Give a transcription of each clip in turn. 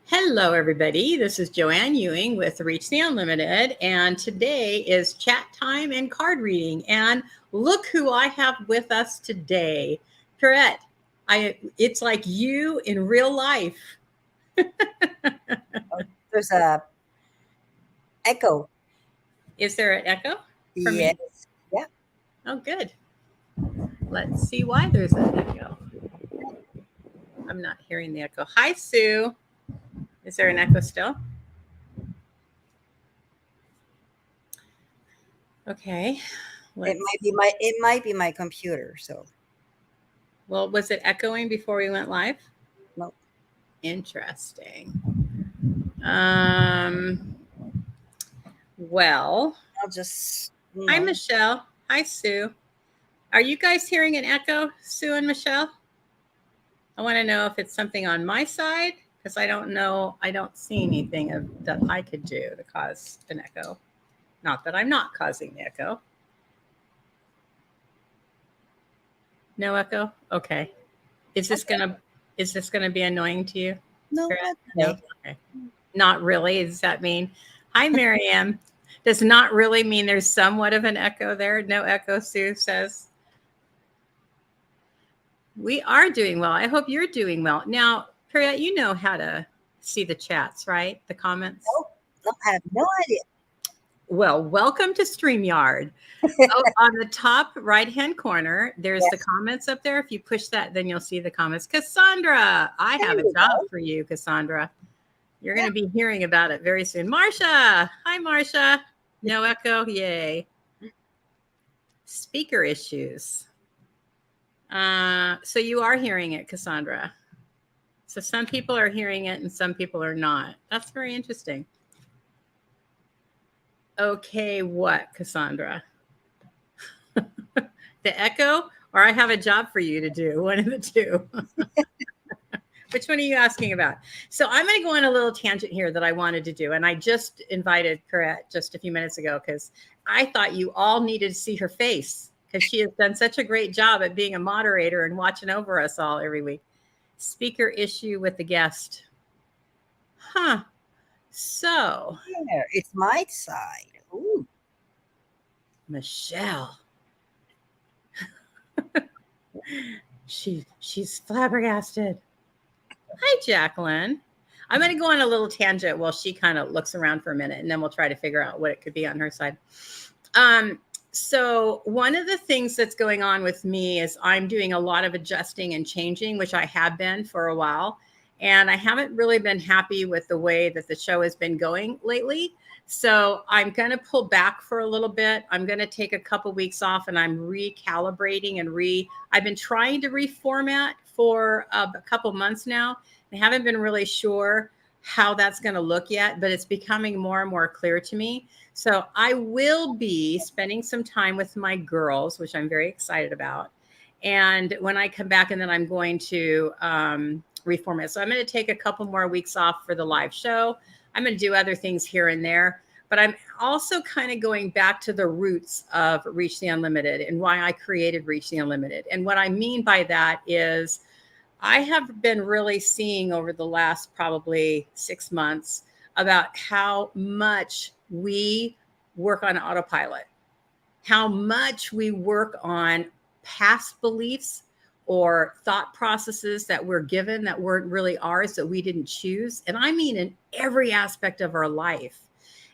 Hello, everybody. This is Joanne Ewing with Reach the Unlimited, and today is chat time and card reading. And look who I have with us today, Corette. It's like you in real life. Oh, there's a echo. Is there an echo for me? Yes. Yeah. Oh, good. Let's see why there's an echo. I'm not hearing the echo. Hi, Sue. Is there an echo still? Okay. It might be my computer. So Well, was it echoing before we went live? no. Interesting. Um, well, I'll just hi, Michelle. Hi, Sue. Are you guys hearing an echo, Sue and Michelle? I want to know if it's something on my side because I don't know. I don't see anything that I could do to cause an echo. Not that I'm not causing the echo. No echo? Okay. Is this gonna be annoying to you? No, Correct? not No? today. Okay. Not really. Does that mean hi, Miriam? Does not really mean there's somewhat of an echo there. No echo, Sue says. We are doing well. I hope you're doing well. Now, Priya, you know how to see the chats, right? The comments. No, no, I have no idea. Well, welcome to StreamYard. Oh, on the top right-hand corner, there's the Yes. comments up there. If you push that, then you'll see the comments. Cassandra, I There have a you job go. for you, Cassandra. You're going Yeah. to be hearing about it very soon. Marcia, hi, Marcia. No echo, yay. Speaker issues. So you are hearing it, Cassandra. So some people are hearing it and some people are not. That's very interesting. Okay, what, Cassandra? The echo, or I have a job for you to do, one of the two. Which one are you asking about? So I'm going to go on a little tangent here that I wanted to do. And I just invited Corette just a few minutes ago because I thought you all needed to see her face because she has done such a great job at being a moderator and watching over us all every week. Speaker issue with the guest. Huh. So, There. It's my side. Ooh. Michelle. She's flabbergasted. Hi, Jacqueline. I'm going to go on a little tangent while she kind of looks around for a minute, and then we'll try to figure out what it could be on her side. So one of the things that's going on with me is I'm doing a lot of adjusting and changing, which I have been for a while. And I haven't really been happy with the way that the show has been going lately. So I'm going to pull back for a little bit. I'm going to take a couple weeks off and I'm recalibrating and I've been trying to reformat for a couple months now. I haven't been really sure how that's going to look yet, but it's becoming more and more clear to me. So I will be spending some time with my girls, which I'm very excited about. And when I come back, and then I'm going to reformat. So I'm going to take a couple more weeks off for the live show. I'm going to do other things here and there. But I'm also kind of going back to the roots of Reach the Unlimited and why I created Reach the Unlimited. And what I mean by that is I have been really seeing over the last probably 6 months about how much we work on autopilot, how much we work on past beliefs or thought processes that we're given that weren't really ours, that we didn't choose. And I mean, in every aspect of our life.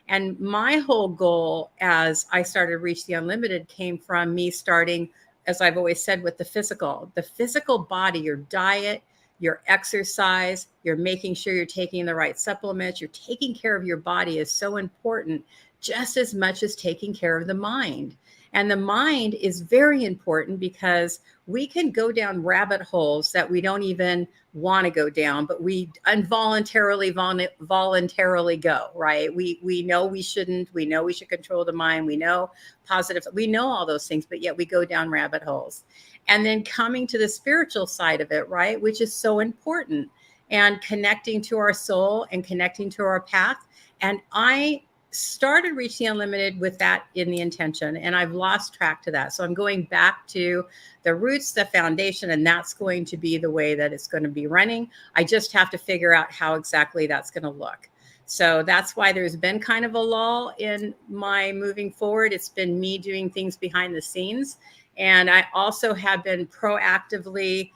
And my whole goal as I started Reach the Unlimited came from me starting, as I've always said, with the physical body, your diet, your exercise, you're making sure you're taking the right supplements, you're taking care of your body is so important, just as much as taking care of the mind. And the mind is very important because we can go down rabbit holes that we don't even want to go down, but we involuntarily voluntarily go, right? We know we shouldn't, we know we should control the mind, we know positive, we know all those things, but yet we go down rabbit holes. And then coming to the spiritual side of it, right, which is so important, and connecting to our soul and connecting to our path. And I started Reaching Unlimited with that in the intention, and I've lost track to that. So I'm going back to the roots, the foundation, and that's going to be the way that it's going to be running. I just have to figure out how exactly that's going to look. So that's why there's been kind of a lull in my moving forward. It's been me doing things behind the scenes. And I also have been proactively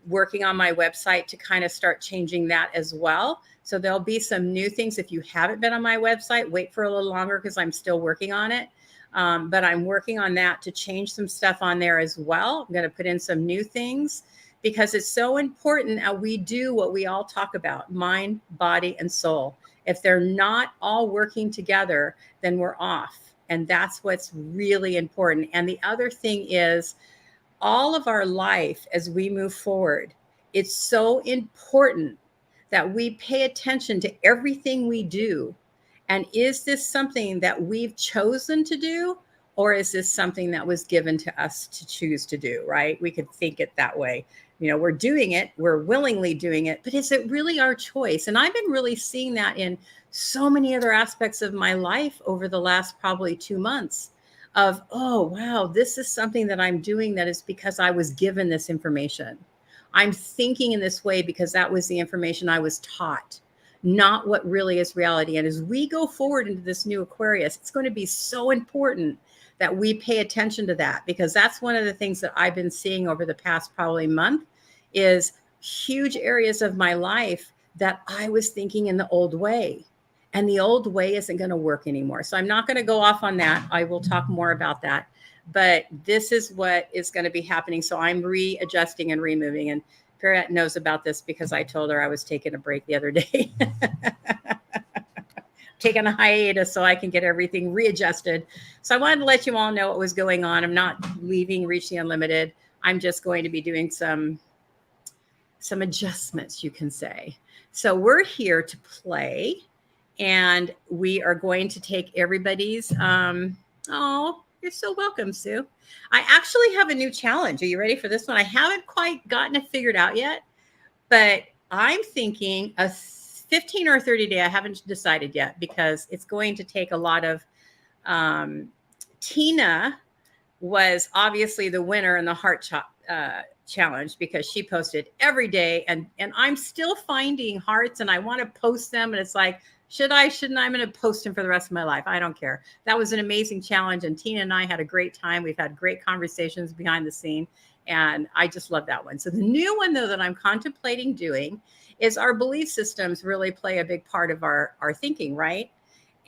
working on my website to kind of start changing that as well. So there'll be some new things. If you haven't been on my website, wait for a little longer because I'm still working on it. But I'm working on that to change some stuff on there as well. I'm going to put in some new things because it's so important that we do what we all talk about: mind, body, and soul. If they're not all working together, then we're off. And that's what's really important. And the other thing is, all of our life as we move forward, it's so important that we pay attention to everything we do. And is this something that we've chosen to do? Or is this something that was given to us to choose to do, right? We could think it that way. We're doing it, we're willingly doing it, but is it really our choice? And I've been really seeing that in so many other aspects of my life over the last probably 2 months of, oh, wow, this is something that I'm doing that is because I was given this information. I'm thinking in this way because that was the information I was taught, not what really is reality. And as we go forward into this new Aquarius, it's going to be so important that we pay attention to that, because that's one of the things that I've been seeing over the past probably month is huge areas of my life that I was thinking in the old way. And the old way isn't going to work anymore. So I'm not going to go off on that. I will talk more about that. But this is what is going to be happening. So I'm readjusting and removing. And Perrette knows about this because I told her I was taking a break the other day. Taking a hiatus so I can get everything readjusted. So I wanted to let you all know what was going on. I'm not leaving Reaching Unlimited. I'm just going to be doing some adjustments, you can say. So we're here to play, and we are going to take everybody's, oh, you're so welcome, Sue. I actually have a new challenge. Are you ready for this one? I haven't quite gotten it figured out yet, but I'm thinking a 15 or 30 day. I haven't decided yet because it's going to take a lot of, Tina was obviously the winner in the heart challenge because she posted every day, and I'm still finding hearts and I want to post them. And it's like, should I, shouldn't I? I'm going to post them for the rest of my life. I don't care. That was an amazing challenge. And Tina and I had a great time. We've had great conversations behind the scene. And I just love that one. So the new one, though, that I'm contemplating doing is our belief systems really play a big part of our thinking, right?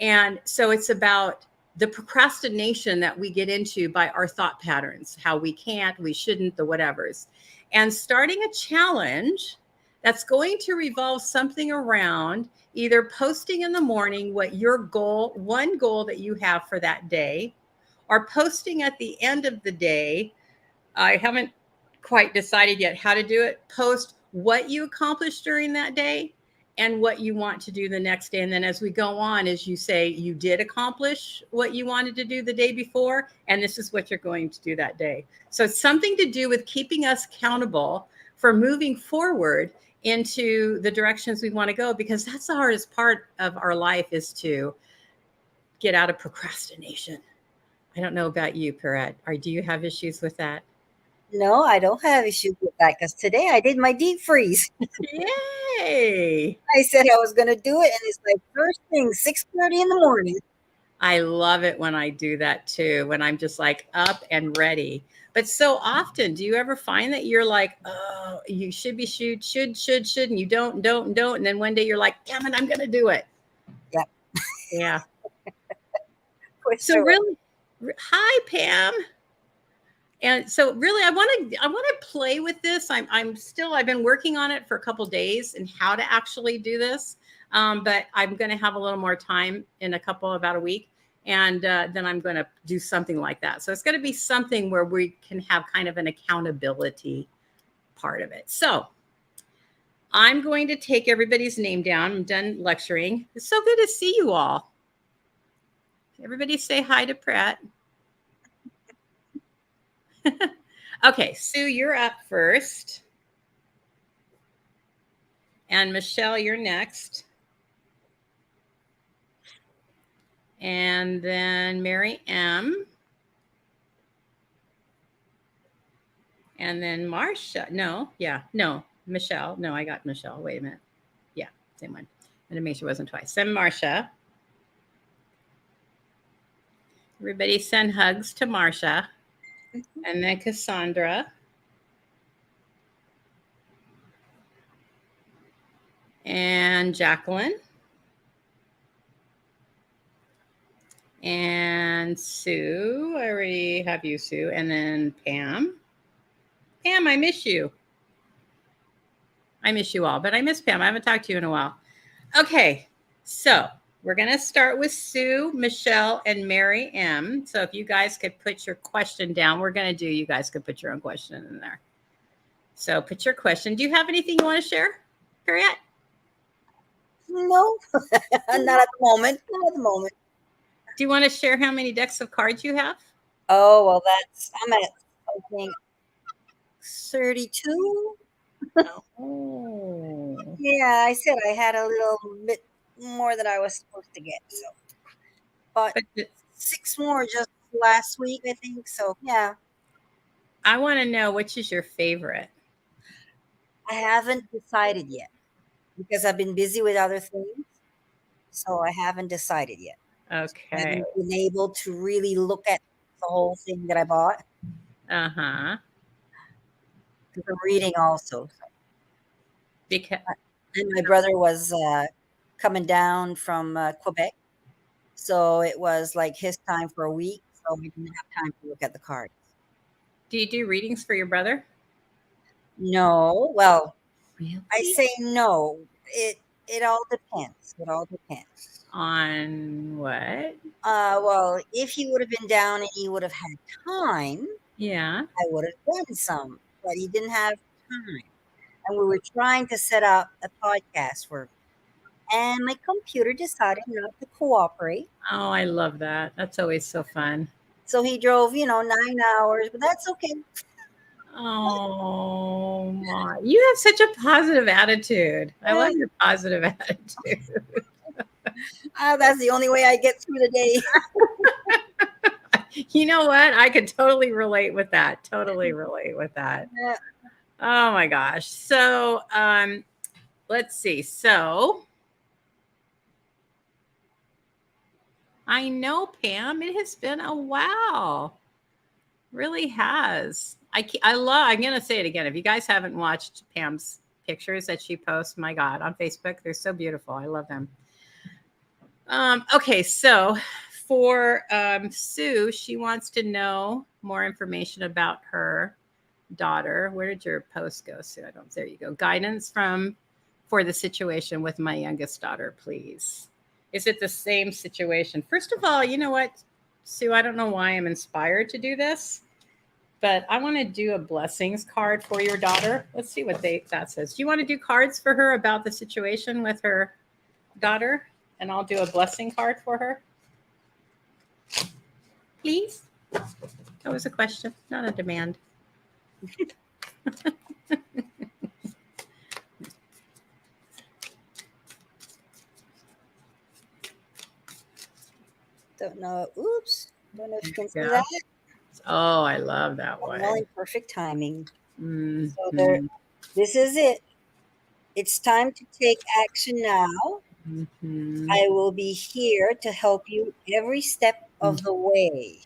And so it's about the procrastination that we get into by our thought patterns, how we can't, we shouldn't, the whatevers. And starting a challenge that's going to revolve something around either posting in the morning what your goal, one goal that you have for that day, or posting at the end of the day. I haven't quite decided yet how to do it. Post what you accomplished during that day and what you want to do the next day. And then as we go on, as you say, you did accomplish what you wanted to do the day before, and this is what you're going to do that day. So it's something to do with keeping us accountable for moving forward into the directions we want to go, because that's the hardest part of our life, is to get out of procrastination. I don't know about you, Perrette. Do you have issues with that? No, I don't have issues with that because today I did my deep freeze. Yay! I said I was going to do it, and it's like first thing, 6:30 in the morning. I love it when I do that too, when I'm just like up and ready. But so often, do you ever find that you're like, oh, you should be should, and you don't, and then one day you're like, damn it, I'm going to do it. Yeah. Yeah. For So sure. really, hi, Pam. And so really, I want to play with this. I've been working on it for a couple days and how to actually do this. But I'm going to have a little more time in about a week. And then I'm going to do something like that. So it's going to be something where we can have kind of an accountability part of it. So I'm going to take everybody's name down. I'm done lecturing. It's so good to see you all. Everybody say hi to Pratt. Okay, Sue, you're up first. And Michelle, you're next. And then Mary M. And then Marcia. No, Michelle. No, I got Michelle. Wait a minute. Yeah, same one. And to make sure it wasn't twice. Send Marcia. Everybody send hugs to Marcia. And then Cassandra. And Jacqueline. And Sue. I already have you, Sue. And then Pam. Pam, I miss you. I miss you all, but I miss Pam. I haven't talked to you in a while. Okay, so we're going to start with Sue, Michelle, and Mary M. So if you guys could put your question down, you guys could put your own question in there. So put your question. Do you have anything you want to share, Harriet? No, not at the moment. Not at the moment. Do you want to share how many decks of cards you have? Oh, well, I'm at, I think, 32. Oh. Yeah, I said I had a little bit more than I was supposed to get. So, but 6 more just last week, I think. So, yeah. I want to know, which is your favorite? I haven't decided yet because I've been busy with other things. So I haven't decided yet. Okay. I haven't been able to really look at the whole thing that I bought. Uh-huh. Because I'm reading also. Because and my brother was coming down from Quebec. So it was like his time for a week. So we didn't have time to look at the cards. Do you do readings for your brother? No. Well, really? I say no. It all depends. It all depends. On what? Well, if he would have been down and he would have had time, yeah, I would have done some. But he didn't have time. And we were trying to set up a podcast for him. And my computer decided not to cooperate. Oh, I love that. That's always so fun. So he drove, 9 hours, but that's okay. Oh, my. You have such a positive attitude. I love your positive attitude. That's the only way I get through the day. You know what? I could totally relate with that. Totally relate with that. Yeah. Oh, my gosh. So, let's see. So, I know, Pam, it has been a while. Really has. I'm going to say it again. If you guys haven't watched Pam's pictures that she posts, my God, on Facebook, they're so beautiful. I love them. Okay, so for Sue, she wants to know more information about her daughter. Where did your post go, Sue? There you go. Guidance for the situation with my youngest daughter, please. Is it the same situation? First of all, you know what, Sue, I don't know why I'm inspired to do this, but I want to do a blessings card for your daughter. Let's see what that says. Do you want to do cards for her about the situation with her daughter? And I'll do a blessing card for her. Please? That was a question, not a demand. Don't know. Oops. Don't know if you can see that. Oh, I love that one. Really perfect timing. Mm-hmm. So this is it. It's time to take action now. Mm-hmm. I will be here to help you every step of the way.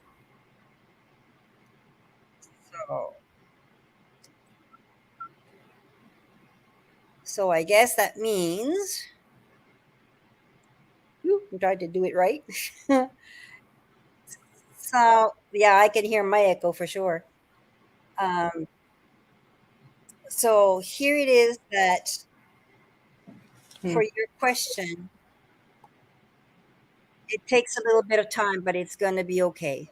So I guess that means I'm trying to do it right. So yeah, I can hear my echo for sure. So here it is that for your question, it takes a little bit of time, but it's going to be okay.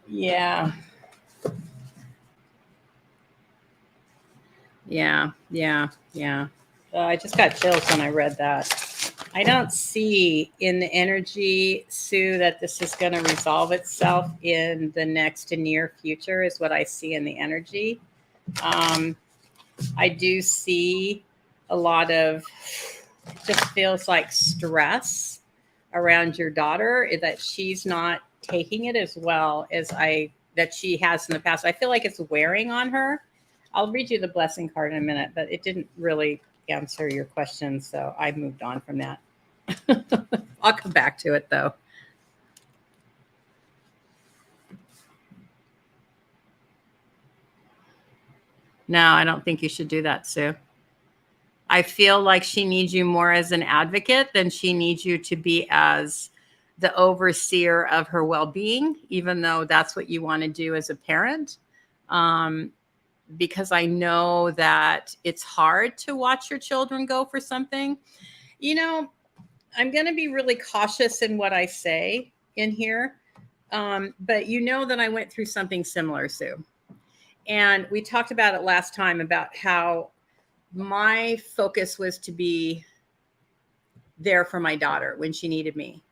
Yeah. I just got chills when I read that. I don't see in the energy, Sue, that this is going to resolve itself in the next to near future is what I see in the energy. I do see a lot of just feels like stress around your daughter, that she's not taking it as well as that she has in the past. I feel like it's wearing on her. I'll read you the blessing card in a minute, but it didn't really answer your question, so I moved on from that. I'll come back to it though. No, I don't think you should do that, Sue. I feel like she needs you more as an advocate than she needs you to be as the overseer of her well-being, even though that's what you want to do as a parent. Because I know that it's hard to watch your children go for something. You know, I'm going to be really cautious in what I say in here. But you know that I went through something similar, Sue. And we talked about it last time about how my focus was to be there for my daughter when she needed me.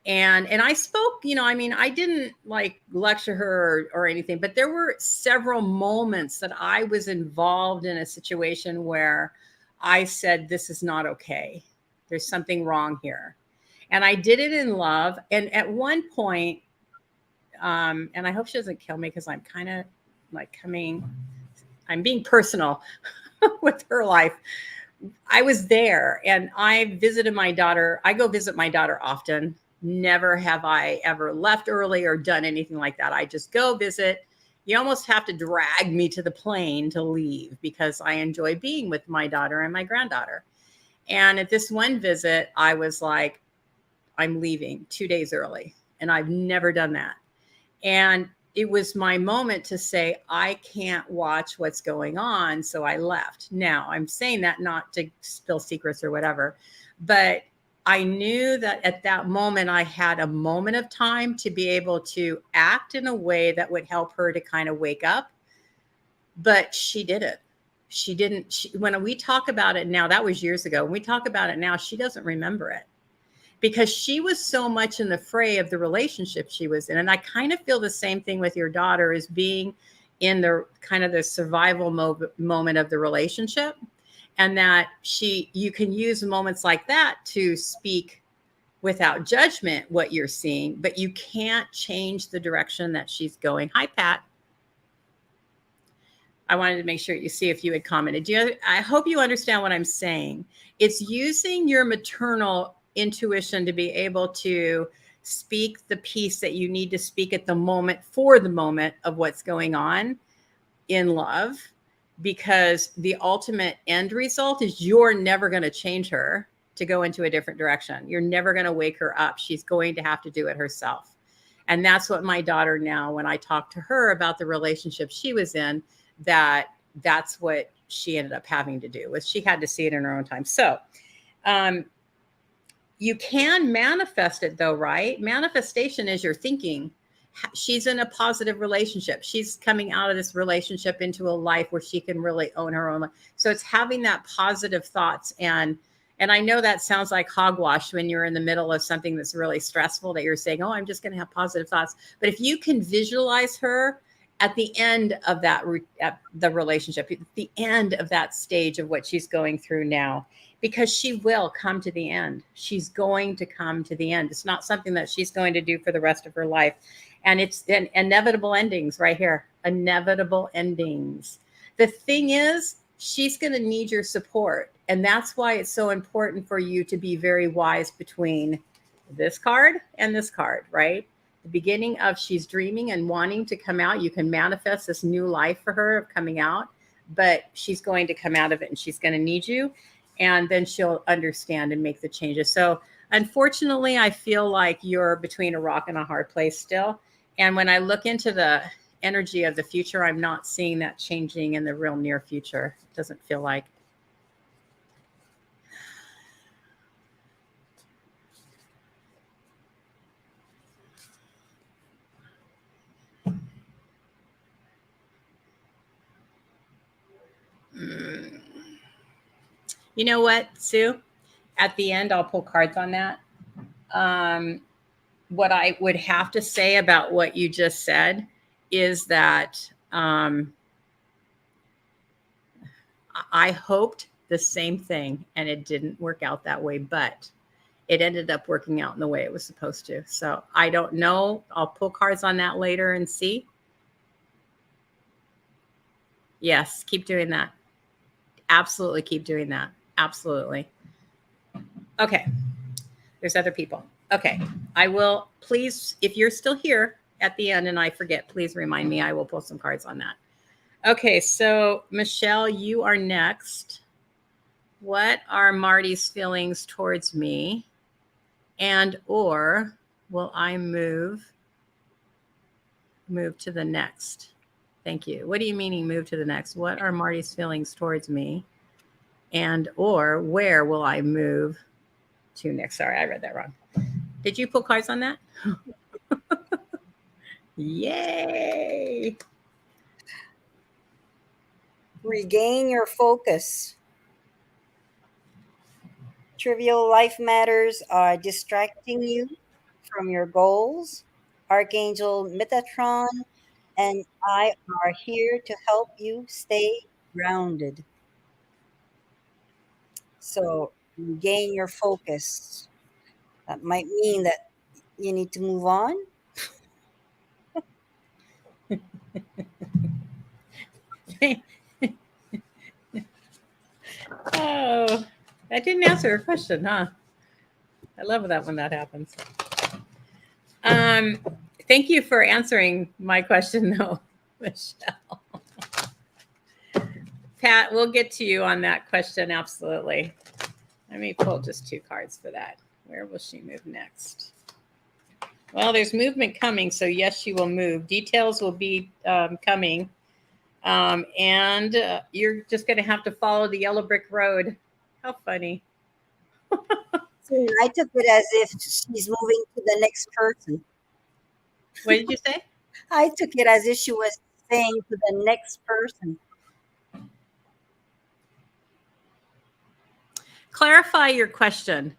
And I spoke, I mean, I didn't like lecture her or anything, but there were several moments that I was involved in a situation where I said, this is not okay. There's something wrong here. And I did it in love. And at one point, and I hope she doesn't kill me because I'm kind of like I'm being personal with her life. I was there and I visited my daughter. I go visit my daughter often. Never have I ever left early or done anything like that. I just go visit. You almost have to drag me to the plane to leave because I enjoy being with my daughter and my granddaughter. And at this one visit, I was like, I'm leaving 2 days early. And I've never done that. And it was my moment to say, I can't watch what's going on. So I left. Now, I'm saying that not to spill secrets or whatever, but I knew that at that moment, I had a moment of time to be able to act in a way that would help her to kind of wake up. But she didn't. She didn't. When we talk about it now, that was years ago. When we talk about it now, she doesn't remember it. Because she was so much in the fray of the relationship she was in. And I kind of feel the same thing with your daughter as being in the kind of the survival moment of the relationship. And that you can use moments like that to speak without judgment what you're seeing, but you can't change the direction that she's going. Hi, Pat. I wanted to make sure you see if you had commented. I hope you understand what I'm saying. It's using your maternal intuition to be able to speak the piece that you need to speak at the moment for the moment of what's going on in love, because the ultimate end result is you're never going to change her to go into a different direction. You're never going to wake her up. She's going to have to do it herself. And that's what my daughter now, when I talk to her about the relationship she was in, that's what she ended up having to do, was she had to see it in her own time. So, you can manifest it though, right? Manifestation is your thinking. She's in a positive relationship. She's coming out of this relationship into a life where she can really own her own life. So it's having that positive thoughts. And I know that sounds like hogwash when you're in the middle of something that's really stressful, that you're saying, oh, I'm just going to have positive thoughts. But if you can visualize her at the end of the relationship, at the end of that stage of what she's going through now, because she will come to the end. She's going to come to the end. It's not something that she's going to do for the rest of her life. And it's inevitable endings right here. Inevitable endings. The thing is, she's going to need your support. And that's why it's so important for you to be very wise between this card and this card, right? The beginning of she's dreaming and wanting to come out. You can manifest this new life for her of coming out, but she's going to come out of it and she's going to need you. And then she'll understand and make the changes. So unfortunately, I feel like you're between a rock and a hard place still. And when I look into the energy of the future, I'm not seeing that changing in the real near future. It doesn't feel like. You know what, Sue? At the end, I'll pull cards on that. What I would have to say about what you just said is that I hoped the same thing, and it didn't work out that way, but it ended up working out in the way it was supposed to. So I don't know. I'll pull cards on that later and see. Yes, keep doing that. Absolutely keep doing that. Absolutely. Okay. There's other people. Okay. I will, please, if you're still here at the end and I forget, please remind me. I will pull some cards on that. Okay. So, Michelle, you are next. What are Marty's feelings towards me? And or will I move to the next? Thank you. What do you mean move to the next? What are Marty's feelings towards me? And or where will I move to next? Sorry, I read that wrong. Did you pull cards on that? Yay! Regain your focus. Trivial life matters are distracting you from your goals. Archangel Metatron and I are here to help you stay grounded. So regain your focus. That might mean that you need to move on. Oh, that didn't answer her question, huh? I love that when that happens. Thank you for answering my question, though, Michelle. Pat, we'll get to you on that question, absolutely. Let me pull just 2 cards for that. Where will she move next? Well, there's movement coming, so yes, she will move. Details will be coming. And you're just going to have to follow the yellow brick road. How funny. So I took it as if she's moving to the next person. What did you say? I took it as if she was saying to the next person. Clarify your question,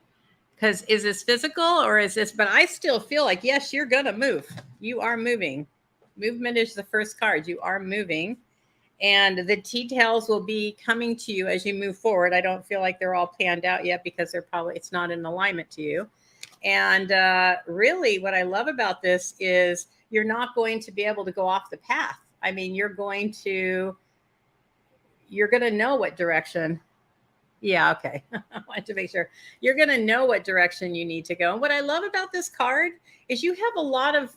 because is this physical or is this, but I still feel like, yes, you're going to move. You are moving. Movement is the first card. You are moving. And the details will be coming to you as you move forward. I don't feel like they're all planned out yet because it's not in alignment to you. And really what I love about this is you're not going to be able to go off the path. I mean, you're going to know what direction. Yeah, okay. I wanted to make sure. You're going to know what direction you need to go. And what I love about this card is you have a lot of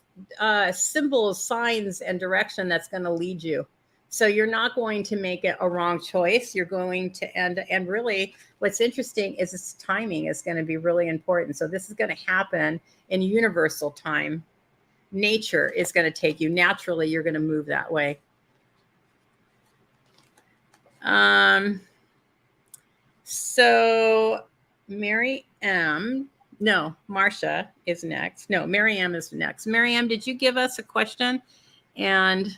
symbols, signs, and direction that's going to lead you. So you're not going to make it a wrong choice. You're going to and really what's interesting is this timing is going to be really important. So this is going to happen in universal time. Nature is going to take you. Naturally, you're going to move that way. So Mary M. No, Marsha is next. No, Mary M is next. Mary M, did you give us a question? And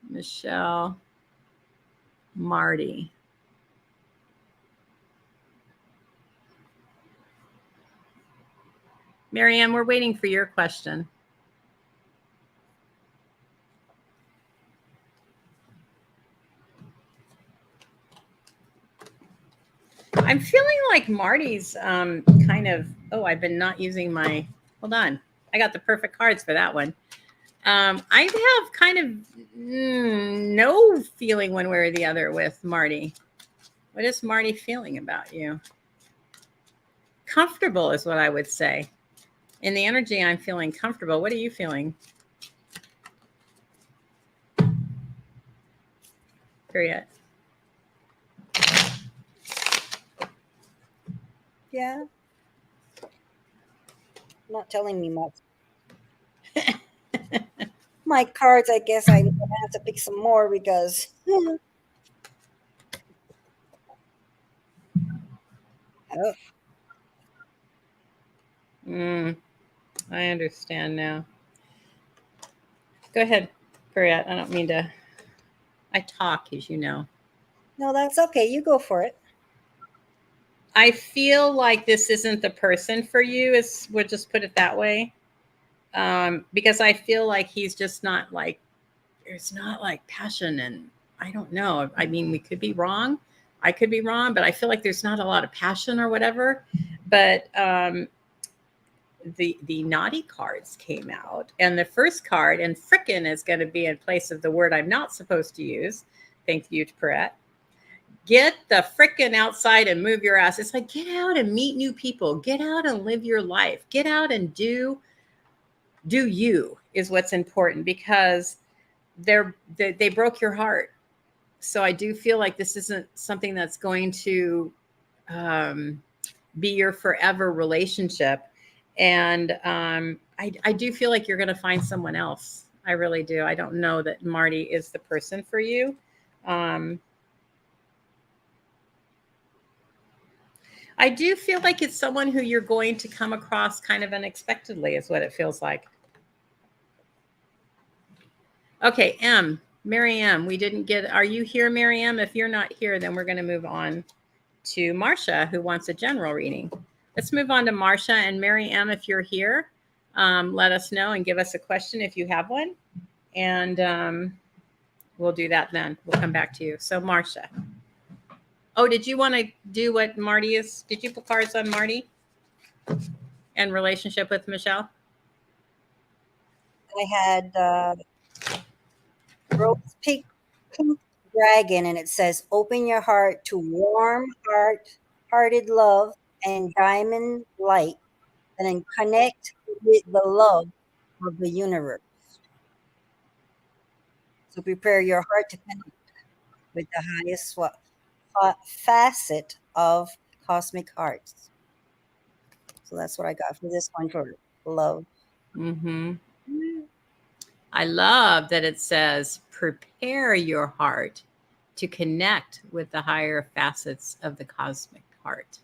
Michelle, Marty. Mary M, we're waiting for your question. I'm feeling like Marty's kind of, I've been not using my, hold on. I got the perfect cards for that one. I have kind of no feeling one way or the other with Marty. What is Marty feeling about you? Comfortable is what I would say. In the energy, I'm feeling comfortable. What are you feeling? Period. Yeah. Not telling me much. My cards, I guess I'm going to have to pick some more because oh. I understand now. Go ahead, Periat. I don't mean to. I talk, as you know. No, that's okay. You go for it. I feel like this isn't the person for you. We'll just put it that way. Because I feel like he's just not like, there's not like passion, and I don't know. I mean, we could be wrong. I could be wrong, but I feel like there's not a lot of passion or whatever. But the naughty cards came out, and the first card, and frickin' is going to be in place of the word I'm not supposed to use. Thank you to Perrette. Get the frickin' outside and move your ass. It's like, get out and meet new people. Get out and live your life. Get out and do you is what's important, because they broke your heart. So I do feel like this isn't something that's going to be your forever relationship. And I do feel like you're going to find someone else. I really do. I don't know that Marty is the person for you. I do feel like it's someone who you're going to come across kind of unexpectedly, is what it feels like. Okay, Mary M, we didn't get, are you here, Mary M? If you're not here, then we're going to move on to Marcia, who wants a general reading. Let's move on to Marcia. And Mary M, if you're here, let us know and give us a question if you have one. And we'll do that then. We'll come back to you. So Marcia. Oh, did you want to do what Marty is? Did you put cards on Marty and relationship with Michelle? I had Rose Pink Dragon, and it says, open your heart to warm hearted love and diamond light, and then connect with the love of the universe. So prepare your heart to connect with the highest facet of cosmic hearts. So that's what I got for this one, for love. Mm-hmm. I love that it says, prepare your heart to connect with the higher facets of the cosmic heart.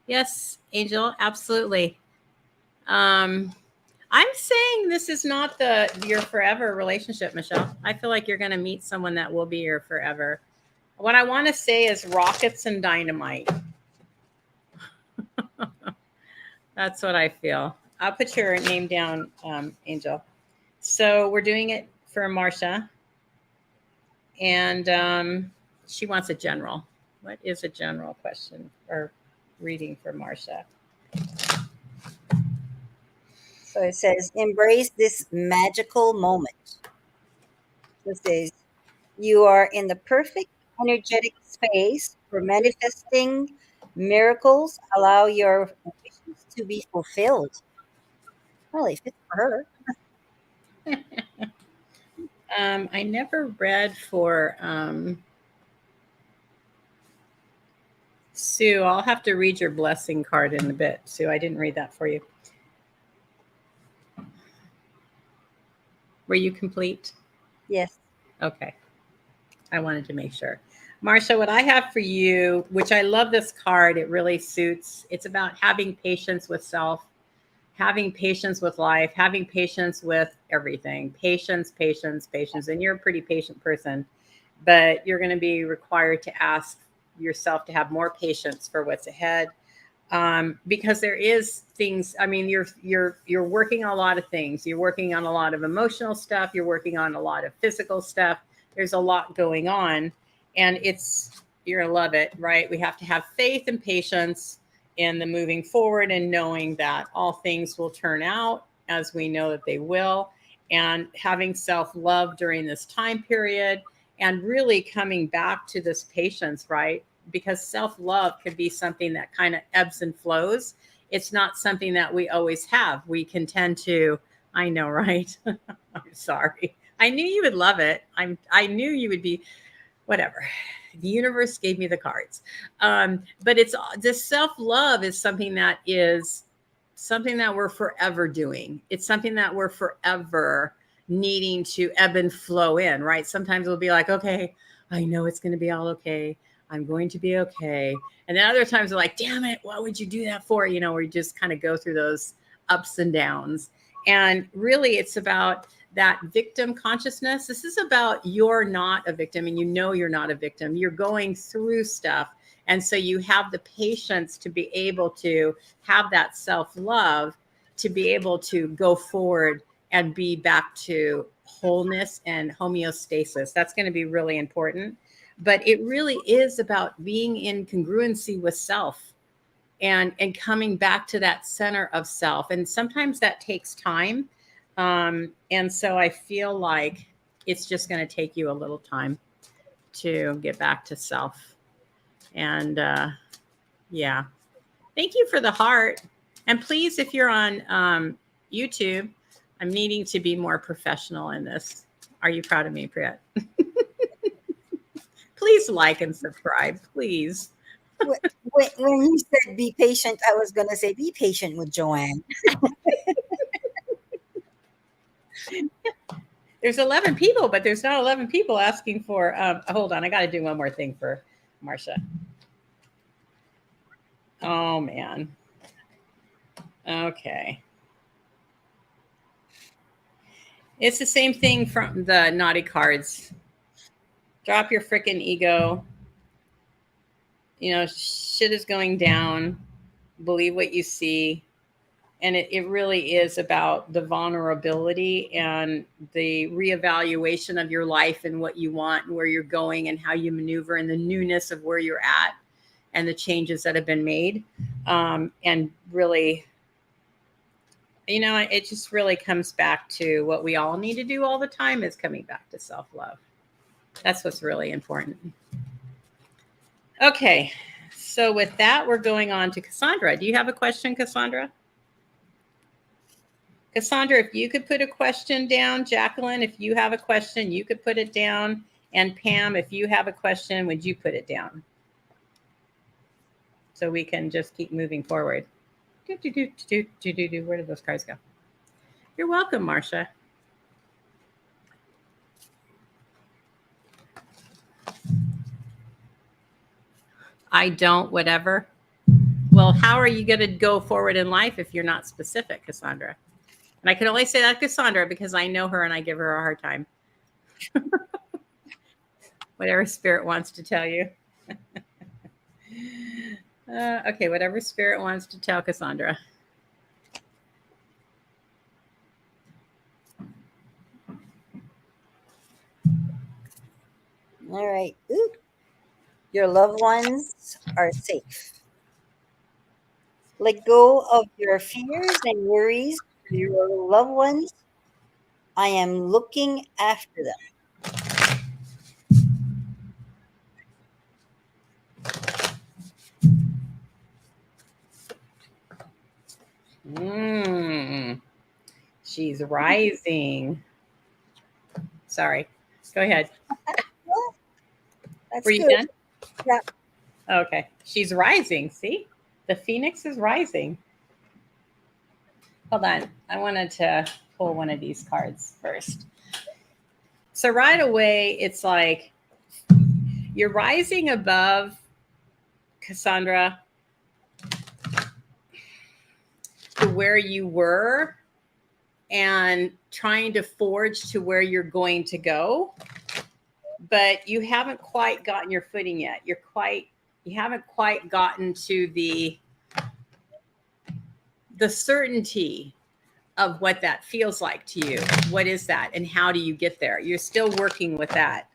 Yes, Angel, absolutely. I'm saying this is not your forever relationship, Michelle. I feel like you're going to meet someone that will be your forever. What I want to say is rockets and dynamite. That's what I feel. I'll put your name down, Angel. So we're doing it for Marcia. And she wants a general. What is a general question or reading for Marcia? So it says, embrace this magical moment. It says, you are in the perfect energetic space for manifesting miracles. Allow your wishes to be fulfilled. Well, it fits for her. I never read for Sue. I'll have to read your blessing card in a bit, Sue. I didn't read that for you. Were you complete? Yes. Okay. I wanted to make sure. Marcia, what I have for you, which I love this card, it really suits. It's about having patience with self, having patience with life, having patience with everything. Patience, patience, patience. And you're a pretty patient person, but you're going to be required to ask yourself to have more patience for what's ahead. Because there is things. I mean, you're working on a lot of things. You're working on a lot of emotional stuff. You're working on a lot of physical stuff. There's a lot going on, and you're gonna love it, right? We have to have faith and patience in the moving forward, and knowing that all things will turn out as we know that they will, and having self-love during this time period, and really coming back to this patience, right? Because self-love could be something that kind of ebbs and flows. It's not something that we always have. We can tend to, I know, right? I'm sorry. I knew you would love it. I knew you would be, whatever. The universe gave me the cards. But it's this self-love is something that we're forever doing. It's something that we're forever needing to ebb and flow in, right? Sometimes we'll be like, okay, I know it's going to be all okay. I'm going to be okay. And then other times we're like, damn it, what would you do that for? You know, we just kind of go through those ups and downs. And really, it's about that victim consciousness. This is about you're not a victim, and you know you're not a victim. You're going through stuff, And so you have the patience to be able to have that self-love, to be able to go forward and be back to wholeness and homeostasis. That's going to be really important. But it really is about being in congruency with self and coming back to that center of self. And sometimes that takes time. And so I feel like it's just going to take you a little time to get back to self. And yeah, thank you for the heart. And please, if you're on YouTube, I'm needing to be more professional in this. Are you proud of me, Priyat? Please like and subscribe, please. When you said be patient, I was going to say be patient with Joanne. There's 11 people, but there's not 11 people asking for, hold on, I got to do one more thing for Marcia. Oh, man. Okay. It's the same thing from the naughty cards. Drop your freaking ego. You know, shit is going down. Believe what you see. And it really is about the vulnerability and the reevaluation of your life and what you want and where you're going and how you maneuver and the newness of where you're at and the changes that have been made. And really, you know, it just really comes back to what we all need to do all the time is coming back to self-love. That's what's really important. Okay. So with that, we're going on to Cassandra. Do you have a question, Cassandra? Cassandra, if you could put a question down. Jacqueline, if you have a question, you could put it down. And Pam, if you have a question, would you put it down? So we can just keep moving forward. Where did those cards go? You're welcome, Marcia. I don't, whatever. Well, how are you going to go forward in life if you're not specific, Cassandra? And I can only say that Cassandra because I know her and I give her a hard time. Whatever spirit wants to tell you. Okay, whatever spirit wants to tell Cassandra. All right. Ooh. Your loved ones are safe. Let go of your fears and worries for your loved ones. I am looking after them. She's rising. Sorry. Go ahead. Well, that's Were you good. done? Yeah. Okay. She's rising. See? The phoenix is rising. Hold on. I wanted to pull one of these cards first. So right away, it's like you're rising above, Cassandra, to where you were and trying to forge to where you're going to go. But you haven't quite gotten your footing yet. You haven't quite gotten to the certainty of what that feels like to you. What is that? And how do you get there? You're still working with that.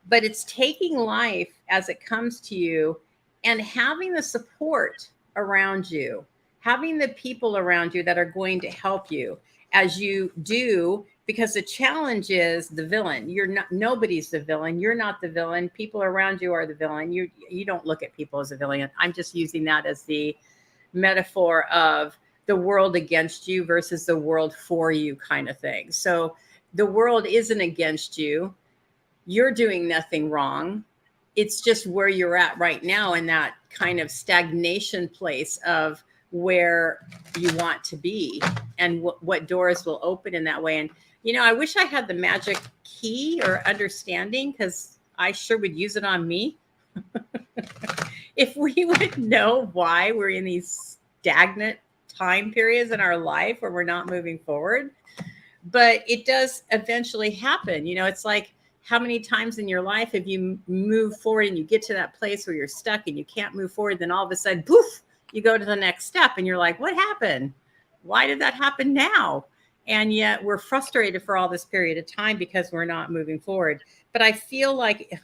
But it's taking life as it comes to you and having the support around you, having the people around you that are going to help you as you do, because the challenge is the villain. You're not, nobody's the villain. You're not the villain. People around you are the villain. You don't look at people as a villain. I'm just using that as the metaphor of the world against you versus the world for you kind of thing. So the world isn't against you. You're doing nothing wrong. It's just where you're at right now in that kind of stagnation place of where you want to be and what doors will open in that way. And, you know, I wish I had the magic key or understanding, because I sure would use it on me. If we would know why we're in these stagnant time periods in our life where we're not moving forward. But it does eventually happen. You know, it's like how many times in your life have you moved forward and you get to that place where you're stuck and you can't move forward? Then all of a sudden, poof, you go to the next step and you're like, what happened? Why did that happen now? And yet we're frustrated for all this period of time because we're not moving forward. But I feel like,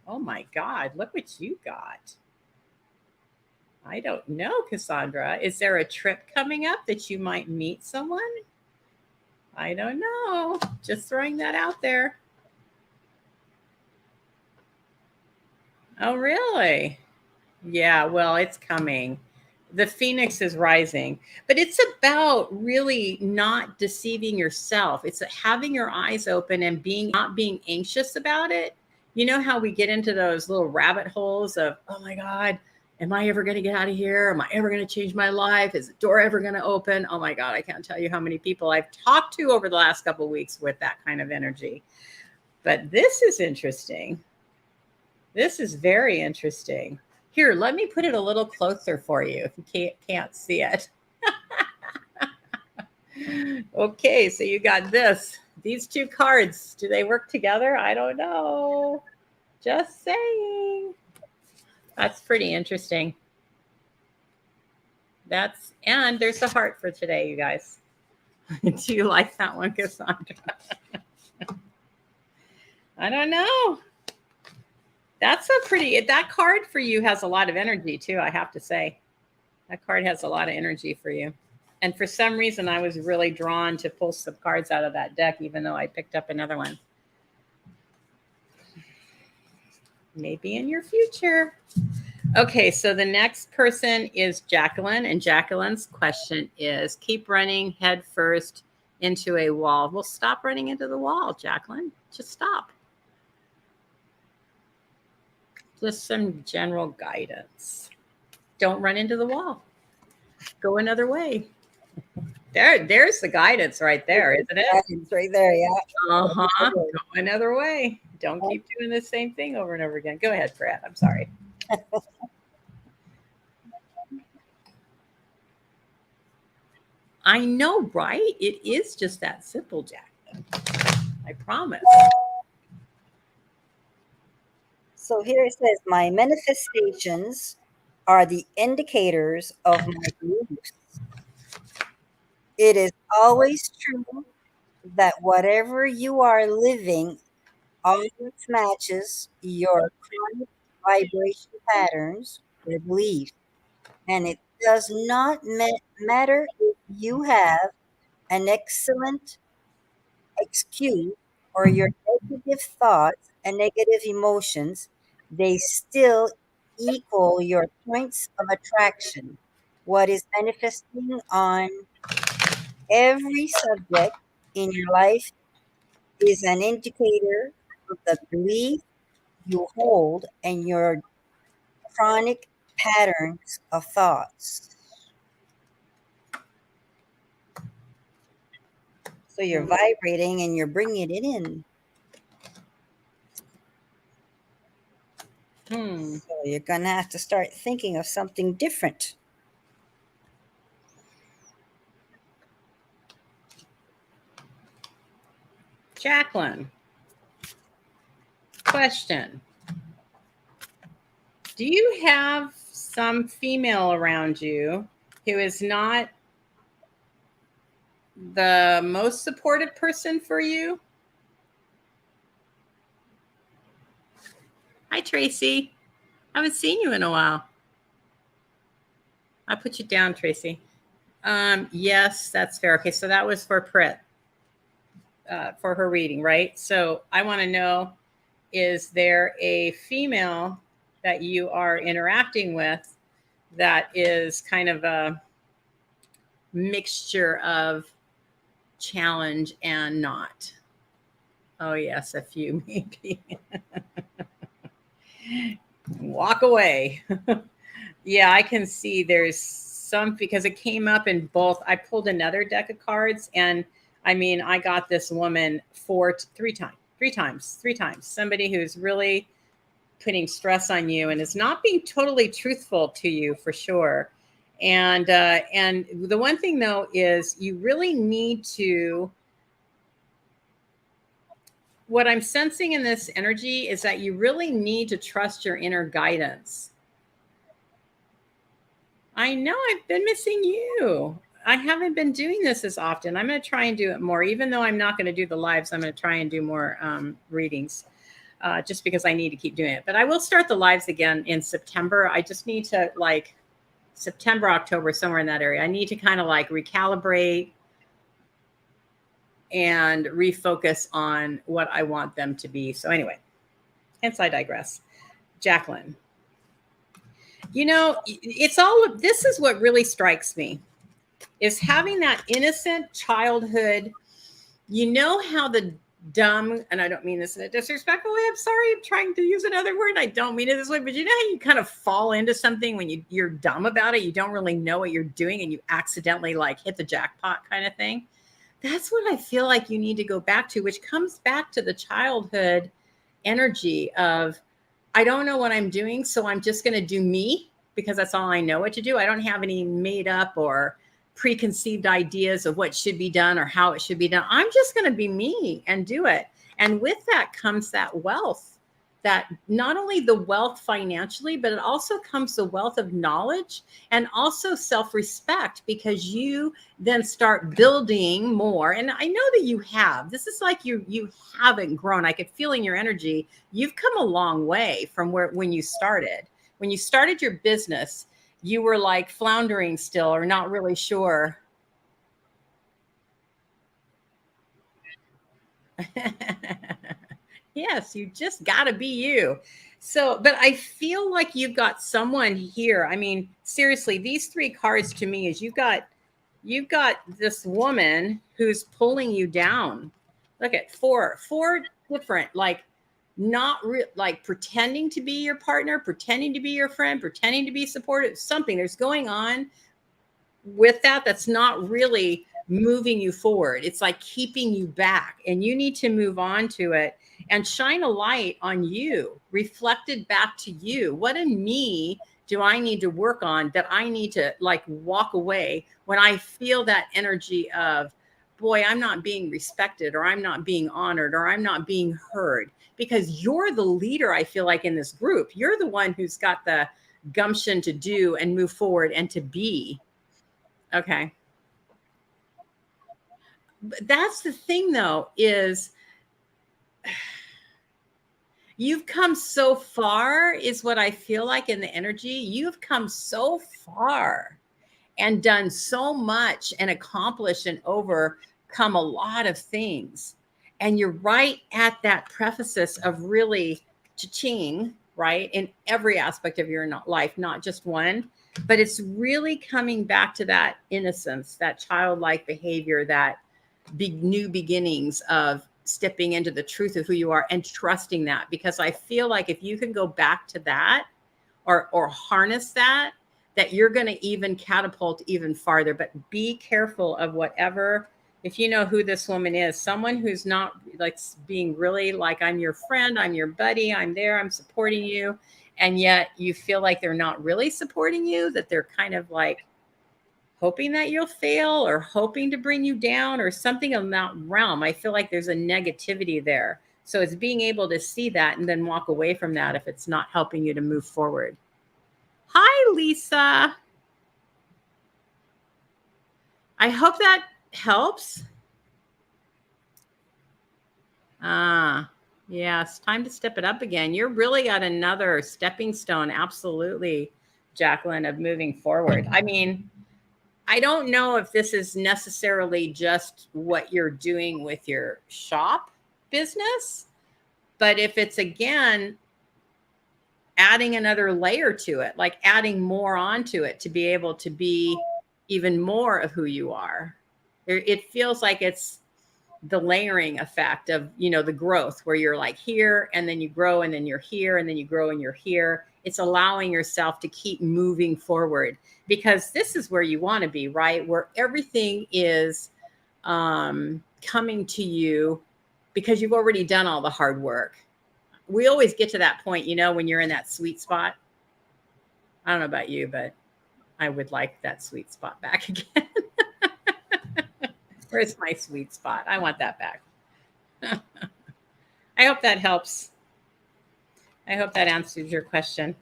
oh my God, look what you got. I don't know, Cassandra. Is there a trip coming up that you might meet someone? I don't know. Just throwing that out there. Oh, really? Yeah, well, it's coming. The phoenix is rising, but it's about really not deceiving yourself. It's having your eyes open and not being anxious about it. You know how we get into those little rabbit holes of, oh my God, am I ever going to get out of here? Am I ever going to change my life? Is the door ever going to open? Oh my God, I can't tell you how many people I've talked to over the last couple of weeks with that kind of energy. But this is interesting. This is very interesting. Here, let me put it a little closer for you if you can't see it. Okay, so you got this. These two cards, do they work together? I don't know. Just saying. That's pretty interesting. And there's a heart for today, you guys. Do you like that one, Cassandra? I don't know. That card for you has a lot of energy too, I have to say. That card has a lot of energy for you. And for some reason, I was really drawn to pull some cards out of that deck, even though I picked up another one. Maybe in your future. Okay, so the next person is Jacqueline, and Jacqueline's question is, keep running head first into a wall. Well, stop running into the wall, Jacqueline. Just stop. Just some general guidance. Don't run into the wall. Go another way. There's the guidance right there, isn't it? It's right there, yeah. Uh-huh. Go another way. Don't keep doing the same thing over and over again. Go ahead, Fred. I'm sorry. I know, right? It is just that simple, Jacqueline. I promise. So here it says, my manifestations are the indicators of my beliefs. It is always true that whatever you are living always matches your chronic vibration patterns or beliefs. And it does not matter if you have an excellent excuse or your negative thoughts and negative emotions, they still equal your points of attraction. What is manifesting on every subject in your life is an indicator of the belief you hold and your chronic patterns of thoughts. So you're vibrating and you're bringing it in. So you're going to have to start thinking of something different. Jacqueline, question. Do you have some female around you who is not the most supportive person for you? Hi, Tracy. I haven't seen you in a while. I put you down, Tracy. Yes, that's fair. Okay, so that was for Prit, for her reading, right? So I want to know, is there a female that you are interacting with that is kind of a mixture of challenge and not? Oh, yes, a few maybe. Walk away. Yeah, I can see there's some, because it came up in both. I pulled another deck of cards, and I mean, I got this woman three times. Somebody who's really putting stress on you and is not being totally truthful to you for sure. And the one thing though is you really need to what I'm sensing in this energy is that you really need to trust your inner guidance. I know I've been missing you. I haven't been doing this as often. I'm going to try and do it more, even though I'm not going to do the lives. I'm going to try and do more readings just because I need to keep doing it. But I will start the lives again in September. I just need to like September, October, somewhere in that area. I need to kind of like recalibrate and refocus on what I want them to be. So anyway, hence I digress. Jacqueline, you know, it's all of this is what really strikes me is having that innocent childhood. You know how the dumb, and I don't mean this in a disrespectful way. I'm sorry, I'm trying to use another word. I don't mean it this way, but you know how you kind of fall into something when you're dumb about it. You don't really know what you're doing and you accidentally like hit the jackpot kind of thing. That's what I feel like you need to go back to, which comes back to the childhood energy of, I don't know what I'm doing, so I'm just going to do me because that's all I know what to do. I don't have any made up or preconceived ideas of what should be done or how it should be done. I'm just going to be me and do it. And with that comes that wealth, that not only the wealth financially, but it also comes the wealth of knowledge and also self-respect, because you then start building more. And I know that you have. This is like you haven't grown. I could feel in your energy. You've come a long way from when you started. When you started your business, you were like floundering still or not really sure. Yes, you just got to be you. So, but I feel like you've got someone here. I mean, seriously, these three cards to me is you've got this woman who's pulling you down. Look at four different, like like pretending to be your partner, pretending to be your friend, pretending to be supportive. Something there's going on with that's not really moving you forward. It's like keeping you back, and you need to move on to it and shine a light on you, reflected back to you. What in me do I need to work on, that I need to like walk away when I feel that energy of, boy, I'm not being respected, or I'm not being honored, or I'm not being heard? Because you're the leader, I feel like, in this group. You're the one who's got the gumption to do and move forward and to be. Okay. But that's the thing though, is you've come so far, is what I feel like in the energy. You've come so far and done so much and accomplished and overcome a lot of things. And you're right at that precipice of really cha-ching, right? In every aspect of your life, not just one, but it's really coming back to that innocence, that childlike behavior, that new beginnings of stepping into the truth of who you are and trusting that. Because I feel like if you can go back to that, or harness that you're going to even catapult even farther. But be careful of whatever, if you know who this woman is, someone who's not like being really like, I'm your friend, I'm your buddy, I'm there, I'm supporting you. And yet you feel like they're not really supporting you, that they're kind of like hoping that you'll fail or hoping to bring you down or something in that realm. I feel like there's a negativity there. So it's being able to see that and then walk away from that if it's not helping you to move forward. Hi, Lisa. I hope that helps. Yes, time to step it up again. You're really at another stepping stone. Absolutely, Jacqueline, of moving forward. I mean, I don't know if this is necessarily just what you're doing with your shop business, but if it's, again, adding another layer to it, like adding more onto it to be able to be even more of who you are. It feels like it's the layering effect of, the growth, where you're like here and then you grow and then you're here and then you grow and you're here. It's allowing yourself to keep moving forward, because this is where you want to be, right? Where everything is coming to you because you've already done all the hard work. We always get to that point, when you're in that sweet spot. I don't know about you, but I would like that sweet spot back again. Where's my sweet spot? I want that back. I hope that helps. I hope that answers your question.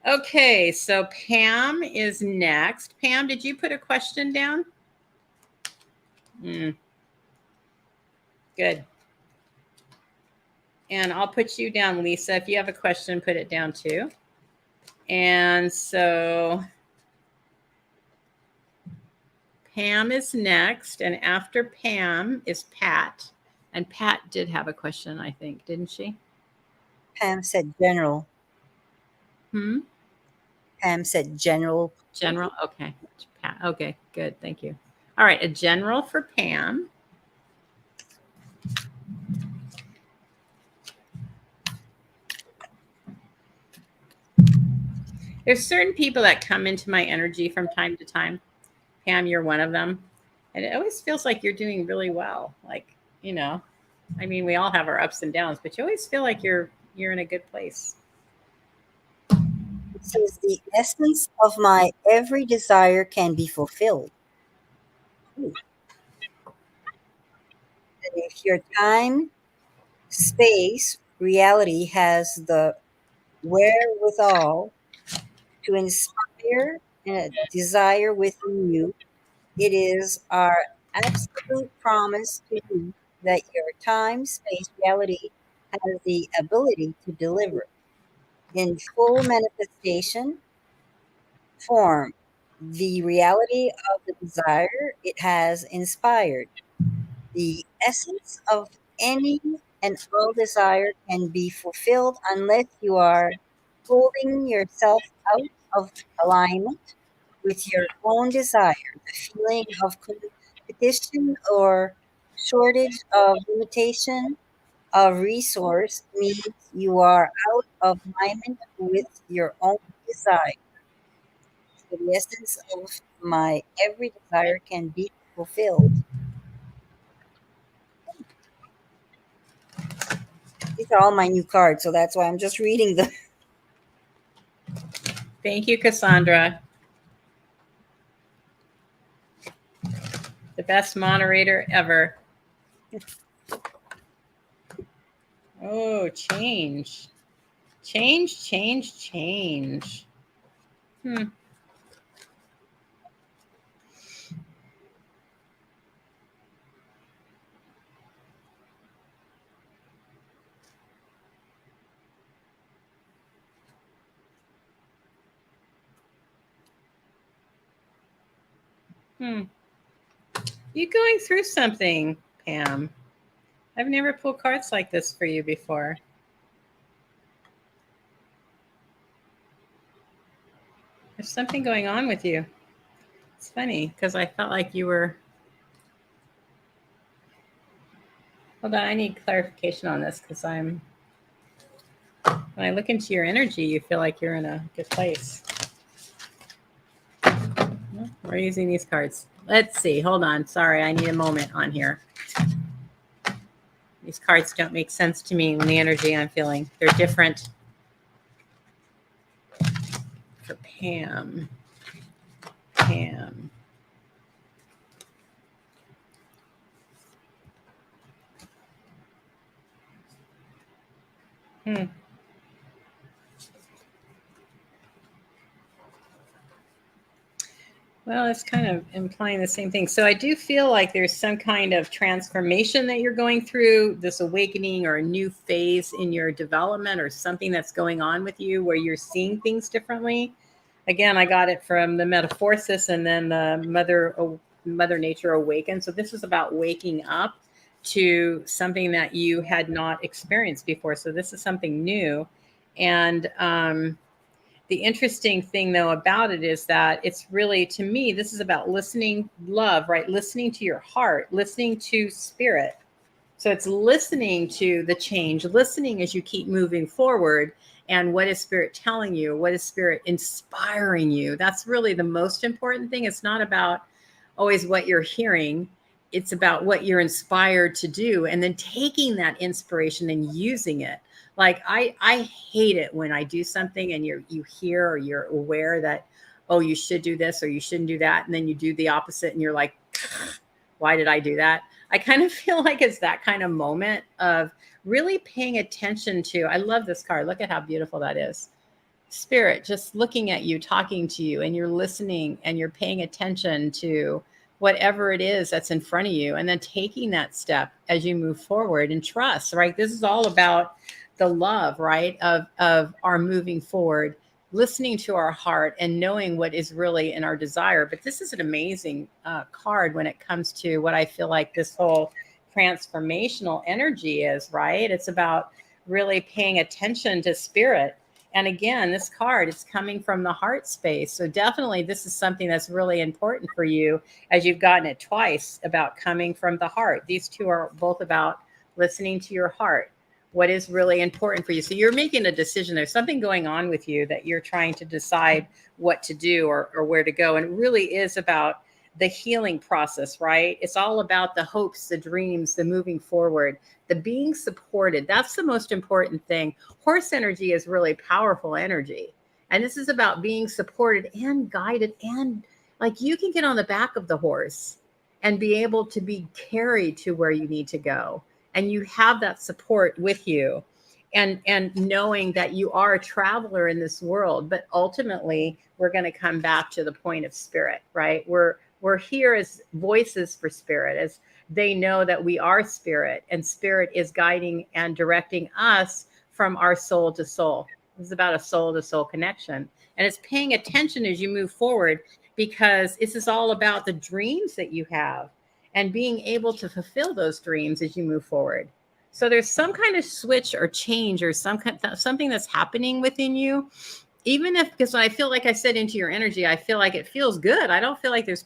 Okay, so Pam is next. Pam, did you put a question down? Good. And I'll put you down, Lisa. If you have a question, put it down too. And so Pam is next. And after Pam is Pat. And Pat did have a question, I think, didn't she? Pam said general. Pam said general. General? Okay. Pat. Okay, good. Thank you. All right, a general for Pam. There's certain people that come into my energy from time to time. Pam, you're one of them. And it always feels like you're doing really well. Like, I mean, we all have our ups and downs, but you always feel like you're in a good place. It says the essence of my every desire can be fulfilled. And if your time, space, reality has the wherewithal to inspire a desire within you, it is our absolute promise to you that your time, space, reality has the ability to deliver in full manifestation form the reality of the desire it has inspired. The essence of any and all desire can be fulfilled unless you are holding yourself out of alignment with your own desire. The feeling of competition or shortage of limitation of resource means you are out of alignment with your own desire. So the essence of my every desire can be fulfilled. These are all my new cards, so that's why I'm just reading them. Thank you, Cassandra. The best moderator ever. Oh, change. Change, change, change. Hmm. You going through something, Pam. I've never pulled cards like this for you before. There's something going on with you. It's funny because I felt like you were. Hold on, I need clarification on this because when I look into your energy, you feel like you're in a good place. We're using these cards. Let's see. Hold on. Sorry, I need a moment on here. These cards don't make sense to me when the energy I'm feeling. They're different. For Pam. Pam. Well, it's kind of implying the same thing. So I do feel like there's some kind of transformation that you're going through, this awakening or a new phase in your development or something that's going on with you where you're seeing things differently. Again, I got it from the Metamorphosis and then the Mother Nature Awakened. So this is about waking up to something that you had not experienced before. So this is something new. And the interesting thing, though, about it is that it's really, to me, this is about listening, love, right? Listening to your heart, listening to spirit. So it's listening to the change, listening as you keep moving forward. And what is spirit telling you? What is spirit inspiring you? That's really the most important thing. It's not about always what you're hearing. It's about what you're inspired to do and then taking that inspiration and using it. Like I hate it when I do something and you hear or you're aware that, oh, you should do this or you shouldn't do that. And then you do the opposite and you're like, why did I do that? I kind of feel like it's that kind of moment of really paying attention to. I love this card. Look at how beautiful that is. Spirit just looking at you, talking to you, and you're listening and you're paying attention to whatever it is that's in front of you, and then taking that step as you move forward and trust, right? This is all about the love, right? Of our moving forward, listening to our heart and knowing what is really in our desire. But this is an amazing card when it comes to what I feel like this whole transformational energy is, right? It's about really paying attention to spirit. And again, this card is coming from the heart space. So definitely this is something that's really important for you, as you've gotten it twice about coming from the heart. These two are both about listening to your heart. What is really important for you? So you're making a decision. There's something going on with you that you're trying to decide what to do or where to go. And it really is about the healing process, right? It's all about the hopes, the dreams, the moving forward, the being supported. That's the most important thing. Horse energy is really powerful energy. And this is about being supported and guided. And like you can get on the back of the horse and be able to be carried to where you need to go. And you have that support with you. And knowing that you are a traveler in this world, but ultimately we're going to come back to the point of spirit, right? We're here as voices for spirit, as they know that we are spirit, and spirit is guiding and directing us from our soul to soul. This is about a soul to soul connection. And it's paying attention as you move forward, because this is all about the dreams that you have and being able to fulfill those dreams as you move forward. So there's some kind of switch or change or something that's happening within you. Even if, because I feel like I said into your energy, I feel like it feels good. I don't feel like there's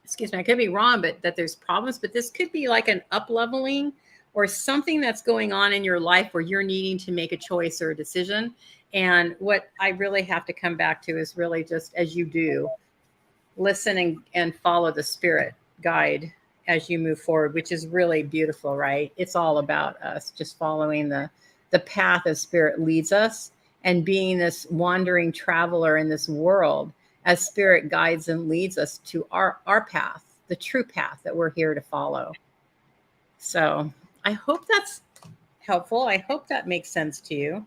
excuse me, I could be wrong, but that there's problems, but this could be like an up leveling or something that's going on in your life where you're needing to make a choice or a decision. And what I really have to come back to is really just as you do, listen and follow the spirit guide as you move forward, which is really beautiful, right? It's all about us just following the path as spirit leads us and being this wandering traveler in this world as spirit guides and leads us to our path, the true path that we're here to follow. So I hope that's helpful. I hope that makes sense to you.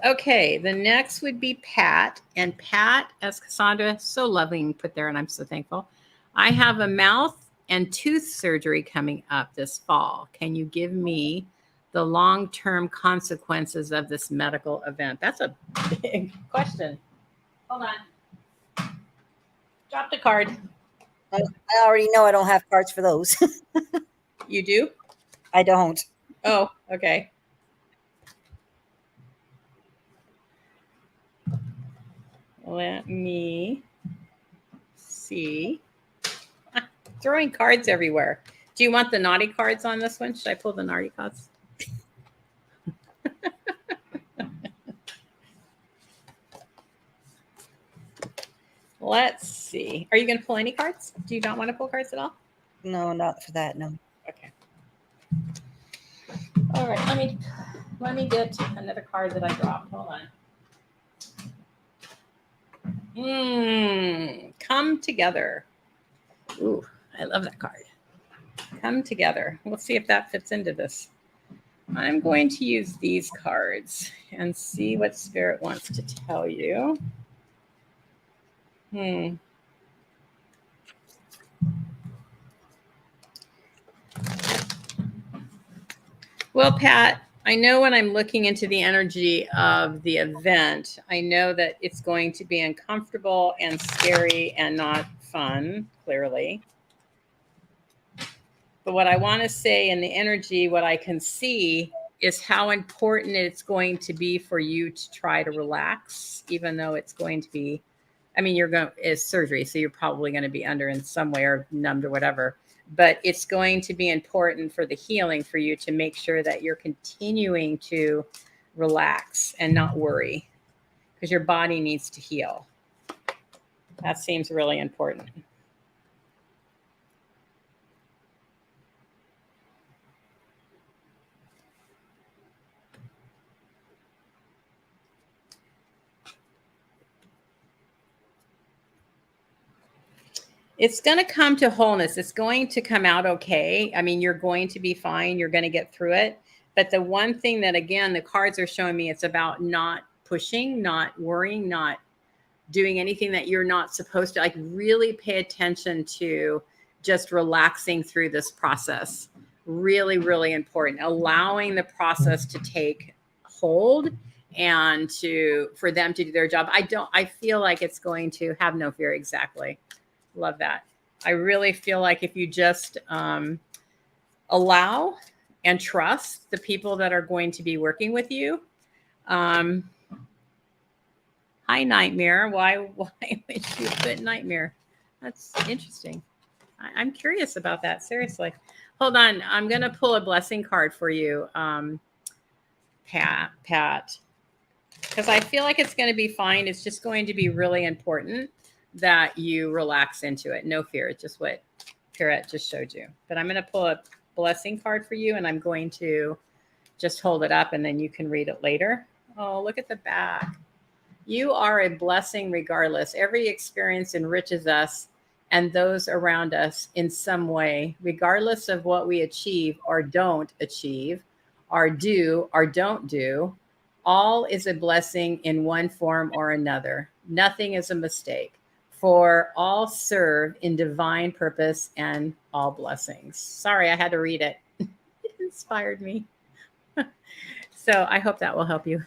Okay, the next would be Pat. And Pat, as Cassandra so lovingly put there, and I'm so thankful, I have a mouth and tooth surgery coming up this fall. Can you give me the long-term consequences of this medical event? That's a big question. Hold on. Drop the card. I already know I don't have cards for those. You do? I don't. Oh, okay. Let me see. Throwing cards everywhere. Do you want the naughty cards on this one? Should I pull the naughty cards? Let's see. Are you going to pull any cards? Do you not want to pull cards at all? No, not for that. No. Okay. All right. Let me get another card that I dropped. Hold on. Come together. Ooh, I love that card. Come together. We'll see if that fits into this. I'm going to use these cards and see what Spirit wants to tell you. Well, Pat, I know when I'm looking into the energy of the event, I know that it's going to be uncomfortable and scary and not fun, clearly. But what I want to say in the energy, what I can see is how important it's going to be for you to try to relax, even though it's going to be, I mean, it's surgery, so you're probably going to be under in some way or numbed or whatever. But it's going to be important for the healing for you to make sure that you're continuing to relax and not worry, because your body needs to heal. That seems really important. It's going to come to wholeness. It's going to come out okay. I mean, you're going to be fine. You're going to get through it. But the one thing that, again, the cards are showing me, it's about not pushing, not worrying, not doing anything that you're not supposed to. Like, really pay attention to just relaxing through this process. Really, really important. Allowing the process to take hold and for them to do their job. I feel like it's going to have no fear. Exactly. Love that. I really feel like if you just allow and trust the people that are going to be working with you. Hi, Nightmare. Why would you put Nightmare? That's interesting. I'm curious about that. Seriously. Hold on. I'm going to pull a blessing card for you, Pat, because I feel like it's going to be fine. It's just going to be really important that you relax into it. No fear. It's just what Pierrette just showed you. But I'm going to pull a blessing card for you, and I'm going to just hold it up, and then you can read it later. Oh, look at the back. You are a blessing regardless. Every experience enriches us and those around us in some way, regardless of what we achieve or don't achieve, or do or don't do. All is a blessing in one form or another. Nothing is a mistake, for all serve in divine purpose and all blessings. Sorry, I had to read it. It inspired me. So I hope that will help you.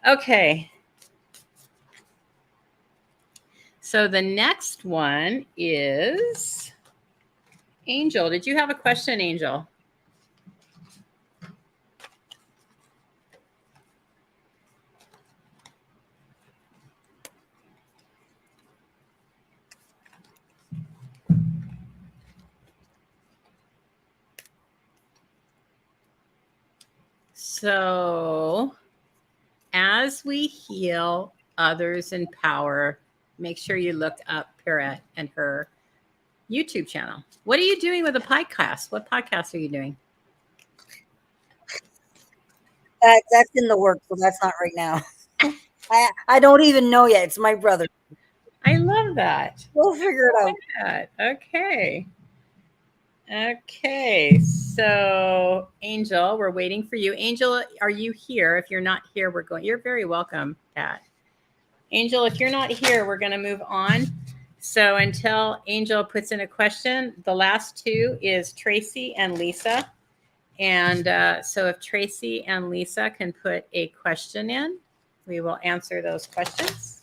Okay. So the next one is Angel. Did you have a question, Angel? So as we heal, others empower, make sure you look up Pierrette and her YouTube channel. What are you doing with a podcast? What podcast are you doing? That's in the works, so that's not right now. I don't even know yet. It's my brother. I love that. We'll figure it out. Okay. Okay. So, Angel, we're waiting for you. Angel, are you here? If you're not here, you're very welcome, Pat. Angel, if you're not here, we're going to move on. So until Angel puts in a question, the last two is Tracy and Lisa. And so if Tracy and Lisa can put a question in, we will answer those questions.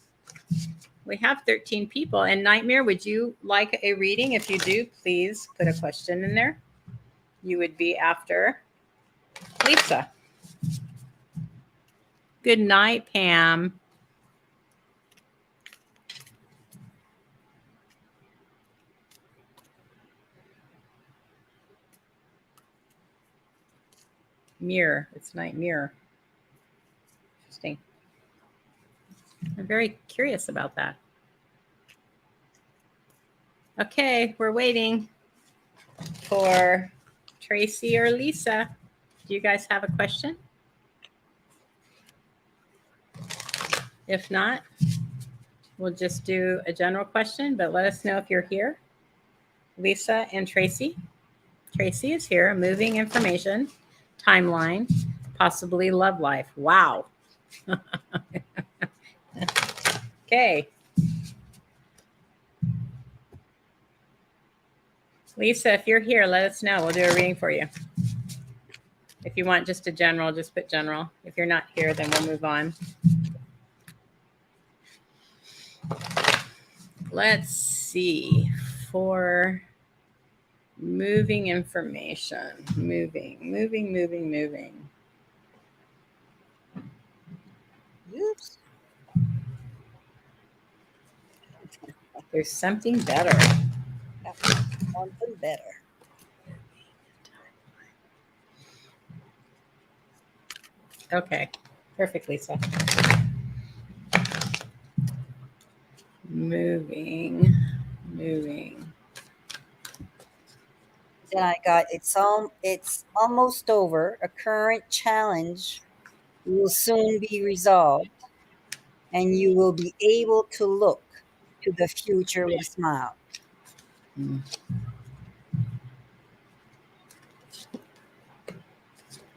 We have 13 people. And Nightmare, would you like a reading? If you do, please put a question in there. You would be after Lisa. Good night, Pam. Mirror. It's night mirror. Interesting. I'm very curious about that. Okay, we're waiting for Tracy or Lisa. Do you guys have a question? If not, we'll just do a general question, but let us know if you're here. Lisa and Tracy. Tracy is here. Moving information, timeline, possibly love life. Wow. Okay. Lisa, if you're here, let us know. We'll do a reading for you. If you want just a general, just put general. If you're not here, then we'll move on. Let's see. For moving information. Moving. Oops. There's something better. Something better. Okay. Perfect, Lisa. Moving. Then I got it's almost over. A current challenge will soon be resolved, and you will be able to look to the future with a smile.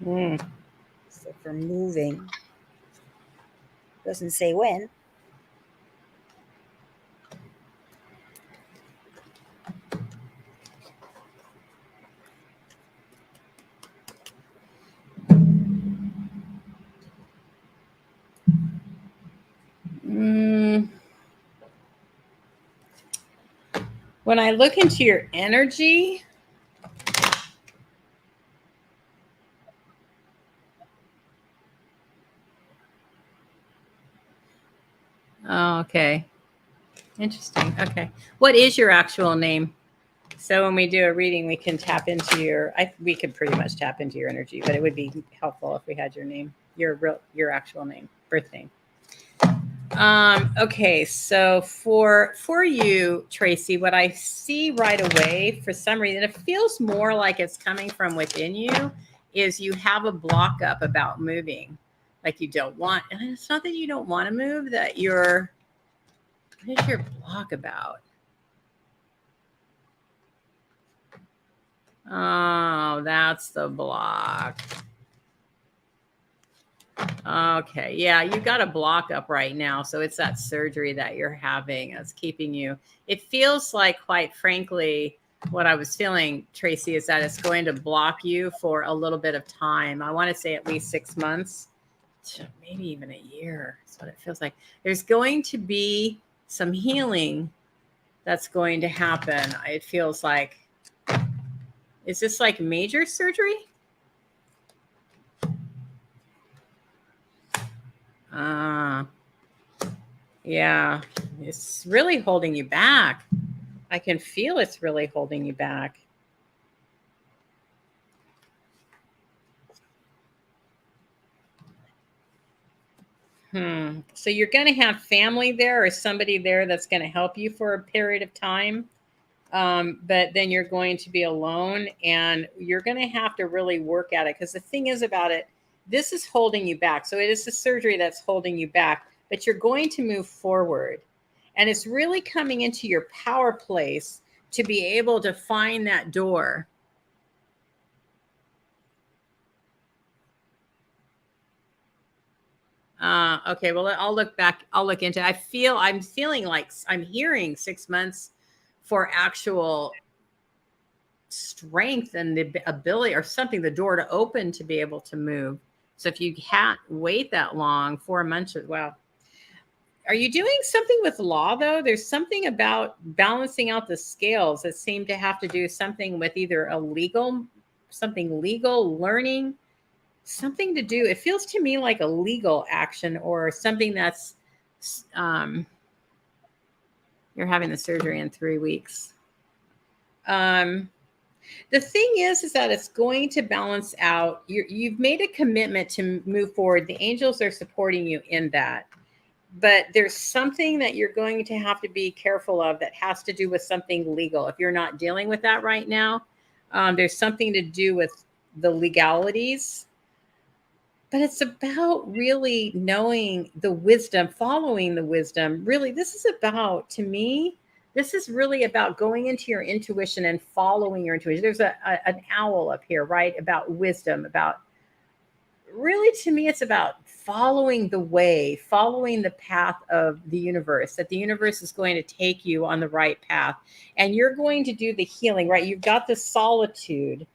Mm. So for moving, doesn't say when. Mm. When I look into your energy, oh, okay. Interesting. Okay. What is your actual name? So when we do a reading, we can tap into we could pretty much tap into your energy, but it would be helpful if we had your name, your actual name, birth name. Okay, so for you, Tracy, what I see right away, for some reason, it feels more like it's coming from within you, is you have a block up about moving. Like you don't want, and it's not that you don't want to move, that what is your block about? Oh, that's the block. Okay. Yeah, you got a block up right now. So it's that surgery that you're having that's keeping you. It feels like, quite frankly, what I was feeling, Tracy, is that it's going to block you for a little bit of time. I want to say at least 6 months, maybe even a year. That's what it feels like. There's going to be some healing that's going to happen. It feels like, is this like major surgery? Yeah, it's really holding you back. I can feel it's really holding you back. So you're going to have family there or somebody there that's going to help you for a period of time. But then you're going to be alone and you're going to have to really work at it. Because the thing is about it, this is holding you back. So it is the surgery that's holding you back, but you're going to move forward. And it's really coming into your power place to be able to find that door. Okay, well, I'll look back. I'll look into it. I'm feeling like I'm hearing 6 months for actual strength and the ability or something, the door to open to be able to move. So if you can't wait that long, 4 months, wow. Are you doing something with law though? There's something about balancing out the scales that seem to have to do something with either something legal, learning, something to do. It feels to me like a legal action or something that's, you're having the surgery in 3 weeks. The thing is that it's going to balance out. You've made a commitment to move forward. The angels are supporting you in that. But there's something that you're going to have to be careful of that has to do with something legal. If you're not dealing with that right now, there's something to do with the legalities. But it's about really knowing the wisdom, following the wisdom. Really, this is about, to me, this is really about going into your intuition and following your intuition. There's an owl up here, right? About wisdom, about really, to me, it's about following the way, following the path of the universe, that the universe is going to take you on the right path. And you're going to do the healing, right? You've got the solitude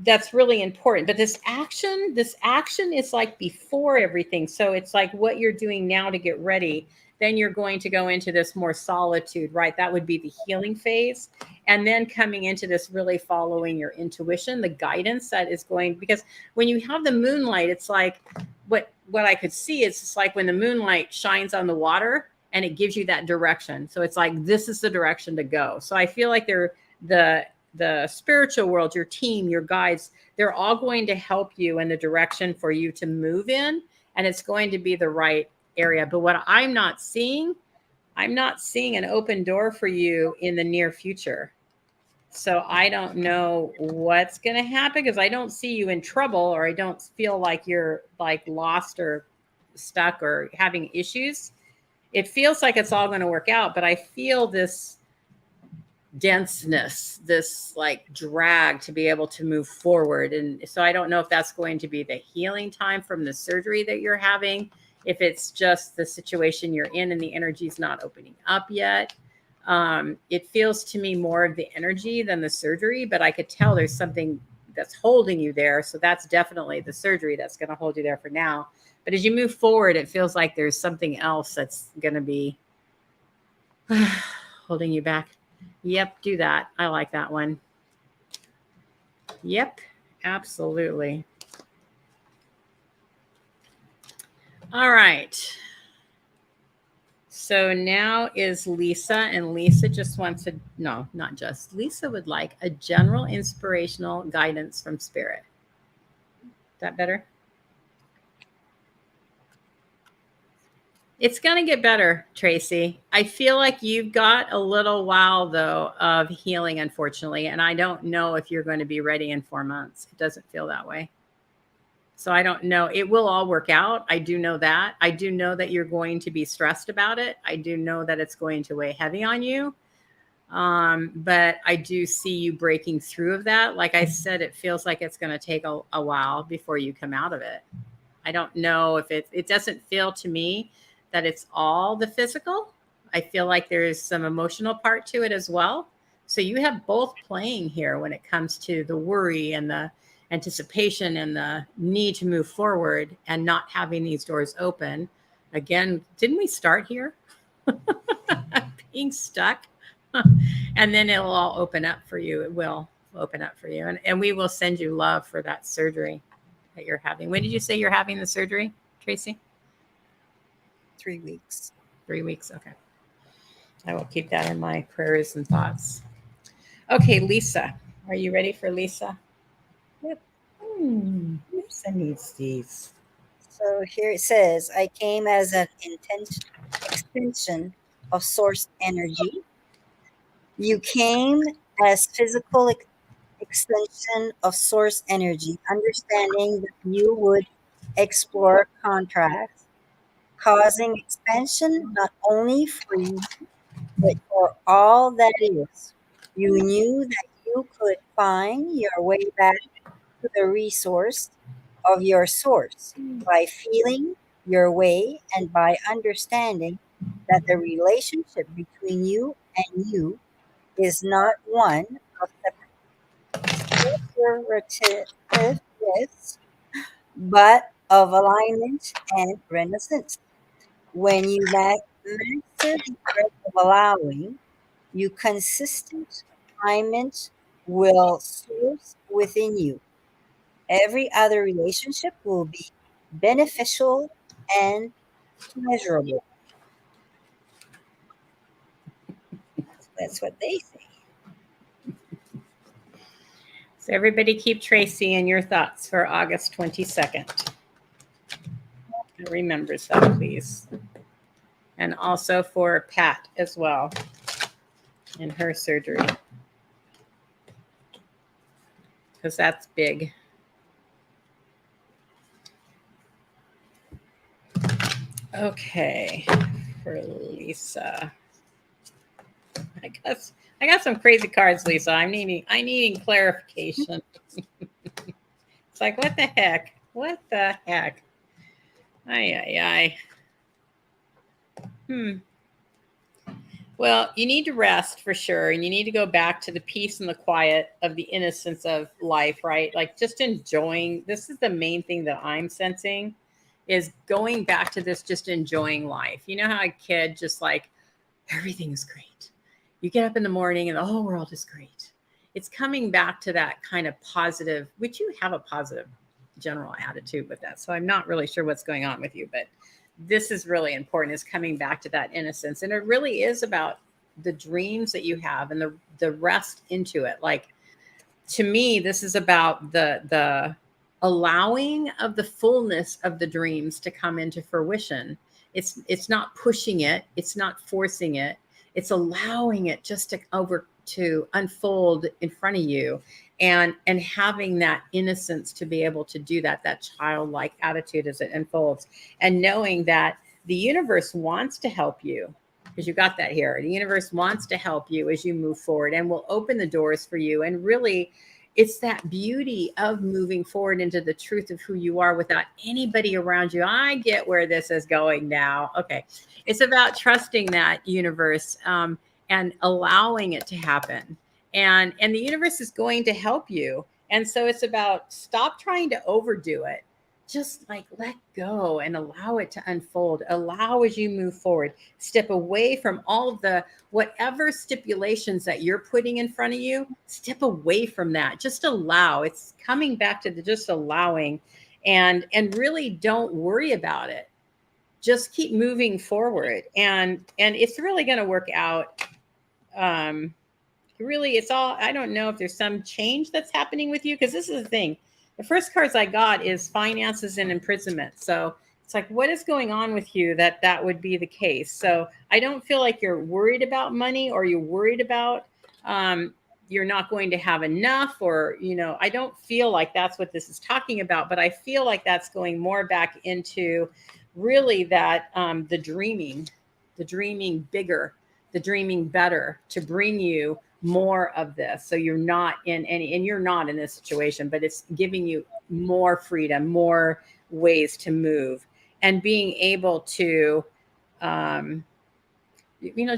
that's really important. But this action is like before everything. So it's like what you're doing now to get ready. Then you're going to go into this more solitude, right? That would be the healing phase. And then coming into this really following your intuition, the guidance that is going, because when you have the moonlight, it's like what I could see is it's like when the moonlight shines on the water and it gives you that direction. So it's like, this is the direction to go. So I feel like the spiritual world, your team, your guides, they're all going to help you in the direction for you to move in. And it's going to be the right area. But what I'm not seeing an open door for you in the near future. So I don't know what's going to happen because I don't see you in trouble or I don't feel like you're like lost or stuck or having issues, it feels like it's all going to work out, but I feel this denseness, this like drag to be able to move forward. And so I don't know if that's going to be the healing time from the surgery that you're having, if it's just the situation you're in and the energy's not opening up yet. It feels to me more of the energy than the surgery, but I could tell there's something that's holding you there. So that's definitely the surgery that's going to hold you there for now. But as you move forward, it feels like there's something else that's going to be holding you back. Yep, do that. I like that one. Yep, absolutely. All right. So now is Lisa, and Lisa just wants to, no, not just, Lisa would like a general inspirational guidance from Spirit. Is that better? It's going to get better, Tracy. I feel like you've got a little while, though, of healing, unfortunately. And I don't know if you're going to be ready in 4 months. It doesn't feel that way. So I don't know. It will all work out. I do know that. I do know that you're going to be stressed about it. I do know that it's going to weigh heavy on you. But I do see you breaking through of that. Like I said, it feels like it's going to take a while before you come out of it. I don't know if it doesn't feel to me that it's all the physical. I feel like there's some emotional part to it as well. So you have both playing here when it comes to the worry and the anticipation and the need to move forward and not having these doors open. Again, didn't we start here? Being stuck. And then it'll all open up for you. It will open up for you. And we will send you love for that surgery that you're having. When did you say you're having the surgery, Tracy? 3 weeks. 3 weeks. Okay. I will keep that in my prayers and thoughts. Okay, Lisa. Are you ready for Lisa? Yep. Lisa needs these. So here it says, I came as an extension of source energy. You came as physical extension of source energy, understanding that you would explore contracts, causing expansion not only for you, but for all that is. You knew that you could find your way back to the resource of your source by feeling your way and by understanding that the relationship between you and you is not one of separativeness, but of alignment and renaissance. When you master the art of allowing, you consistent alignment will source within you. Every other relationship will be beneficial and pleasurable. That's what they say. So everybody keep Tracy in your thoughts for August 22nd. Remembers that, please. And also for Pat as well in her surgery. Because that's big. Okay, for Lisa. I got some crazy cards, Lisa. I'm needing clarification. It's like, what the heck? What the heck? Ay. Well, you need to rest for sure. And you need to go back to the peace and the quiet of the innocence of life, right? Like just enjoying. This is the main thing that I'm sensing is going back to this, just enjoying life. You know how a kid just like, everything is great. You get up in the morning and the whole world is great. It's coming back to that kind of positive, which you have a positive general attitude with that. So I'm not really sure what's going on with you, but this is really important, is coming back to that innocence. And it really is about the dreams that you have and the rest into it. Like, to me, this is about the allowing of the fullness of the dreams to come into fruition. It's not pushing it. It's not forcing it. It's allowing it just to unfold in front of you. and having that innocence to be able to do that, that childlike attitude as it unfolds, and knowing that the universe wants to help you, because you got that here. The universe wants to help you as you move forward and will open the doors for you. And really, it's that beauty of moving forward into the truth of who you are without anybody around you. I get where this is going now. Okay. It's about trusting that universe, and allowing it to happen. And the universe is going to help you. And so it's about stop trying to overdo it. Just like let go and allow it to unfold. Allow as you move forward. Step away from all of the whatever stipulations that you're putting in front of you. Step away from that. Just allow. It's coming back to the just allowing, and really don't worry about it. Just keep moving forward, and it's really going to work out. Really, it's all, I don't know if there's some change that's happening with you, because this is the thing. The first cards I got is finances and imprisonment. So it's like, what is going on with you that would be the case? So I don't feel like you're worried about money, or you're worried about you're not going to have enough, or I don't feel like that's what this is talking about. But I feel like that's going more back into really that the dreaming bigger, the dreaming better, to bring you more of this. So you're not in any, and you're not in this situation, but it's giving you more freedom, more ways to move, and being able to,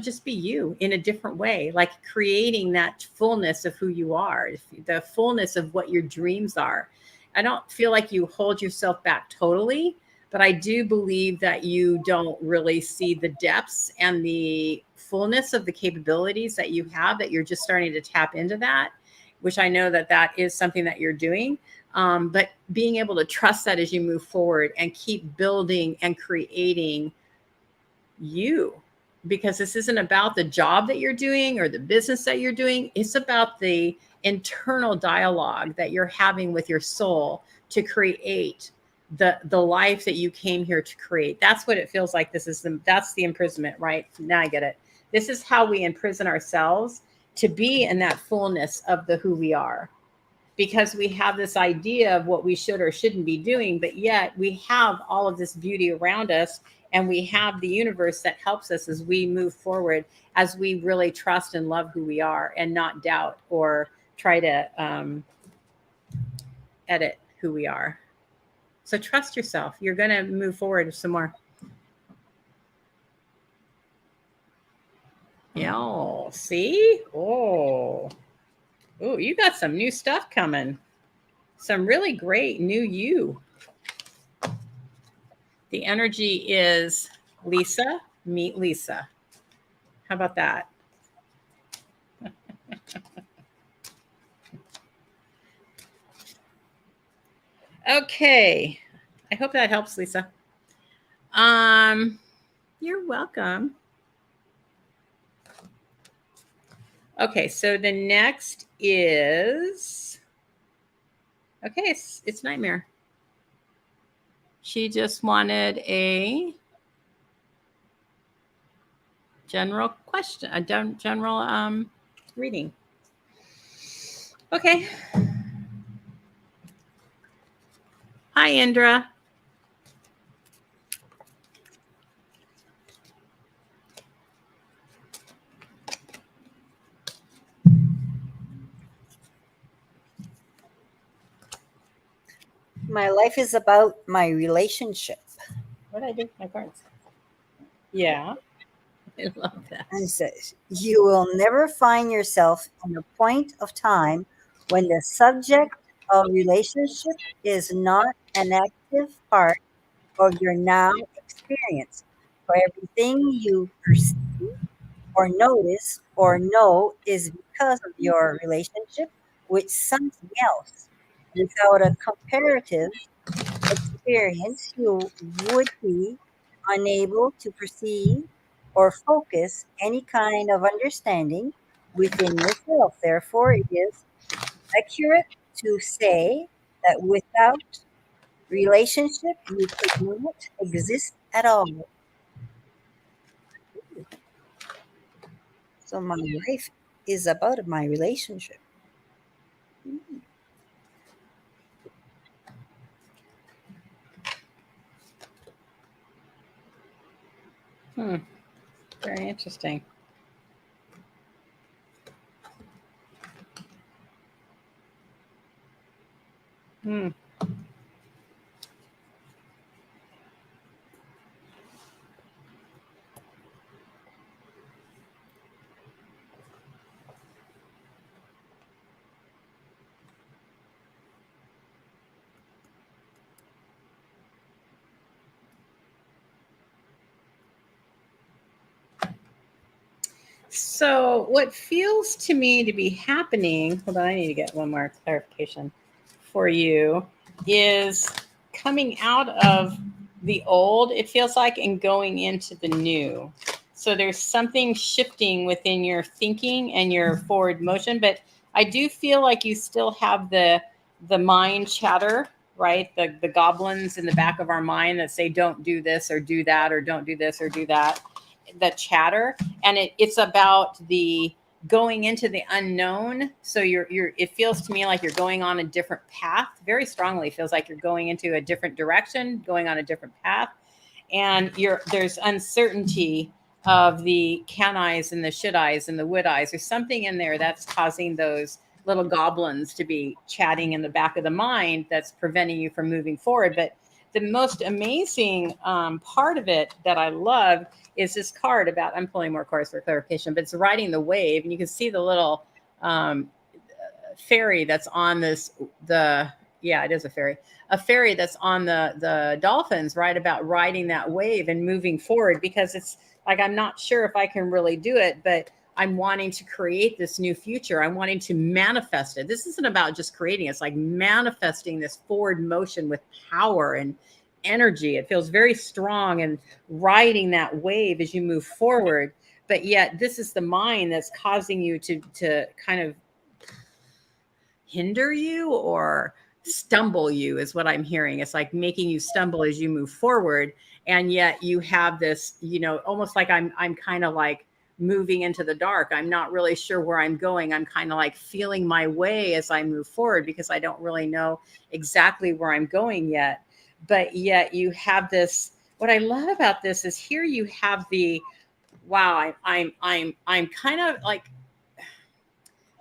just be you in a different way, like creating that fullness of who you are, the fullness of what your dreams are. I don't feel like you hold yourself back totally, but I do believe that you don't really see the depths and the fullness of the capabilities that you have, that you're just starting to tap into that, which I know that is something that you're doing. But being able to trust that as you move forward and keep building and creating you, because this isn't about the job that you're doing or the business that you're doing. It's about the internal dialogue that you're having with your soul to create the life that you came here to create. That's what it feels like. That's the imprisonment, right? Now I get it. This is how we imprison ourselves to be in that fullness of the who we are, because we have this idea of what we should or shouldn't be doing, but yet we have all of this beauty around us, and we have the universe that helps us as we move forward, as we really trust and love who we are, and not doubt or try to edit who we are. So trust yourself. You're going to move forward some more. Yeah. See? Oh, you got some new stuff coming. Some really great new you. The energy is Lisa, meet Lisa. How about that? Okay. I hope that helps, Lisa. You're welcome. Okay, so the next is, okay, it's Nightmare. She just wanted a general question, a general reading. Okay. Hi, Indra. My life is about my relationship. What did I do? My cards. Yeah. I love that. And it says, you will never find yourself in a point of time when the subject of relationship is not an active part of your now experience. For everything you perceive or notice or know is because of your relationship with something else. Without a comparative experience, you would be unable to perceive or focus any kind of understanding within yourself. Therefore, it is accurate to say that without relationship, you could not exist at all. So, my life is about my relationship. Very interesting. Hmm. So, what feels to me to be happening, hold on, I need to get one more clarification for you, is coming out of the old, it feels like, and going into the new. So, there's something shifting within your thinking and your forward motion, but I do feel like you still have the mind chatter, right? The goblins in the back of our mind that say, don't do this or do that, or don't do this or do that, the chatter. And it's about the going into the unknown. So you're it feels to me like you're going on a different path. Very strongly feels like you're going into a different direction, going on a different path. And there's uncertainty of the can eyes and the should eyes and the would eyes. There's something in there that's causing those little goblins to be chatting in the back of the mind that's preventing you from moving forward. But the most amazing part of it that I love is this card about, I'm pulling more cards for clarification, but it's riding the wave. And you can see the little fairy that's on yeah, it is a fairy that's on the dolphins, right? About riding that wave and moving forward, because it's like, I'm not sure if I can really do it, but I'm wanting to create this new future. I'm wanting to manifest it. This isn't about just creating. It's like manifesting this forward motion with power and energy. It feels very strong and riding that wave as you move forward. But yet this is the mind that's causing you to kind of hinder you or stumble you, is what I'm hearing. It's like making you stumble as you move forward. And yet you have this, almost like I'm kind of like moving into the dark. I'm not really sure where I'm going. I'm kind of like feeling my way as I move forward, because I don't really know exactly where I'm going yet. But yet you have this, what I love about this is here you have the, wow, I'm kind of like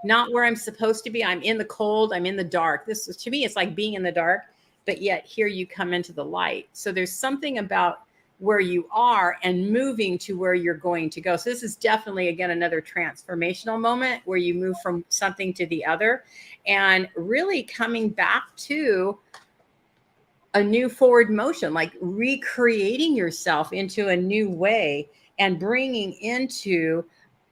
not where I'm supposed to be. I'm in the cold. I'm in the dark. This is, to me, it's like being in the dark, but yet here you come into the light. So there's something about where you are and moving to where you're going to go. So this is definitely, again, another transformational moment where you move from something to the other and really coming back to a new forward motion, like recreating yourself into a new way and bringing into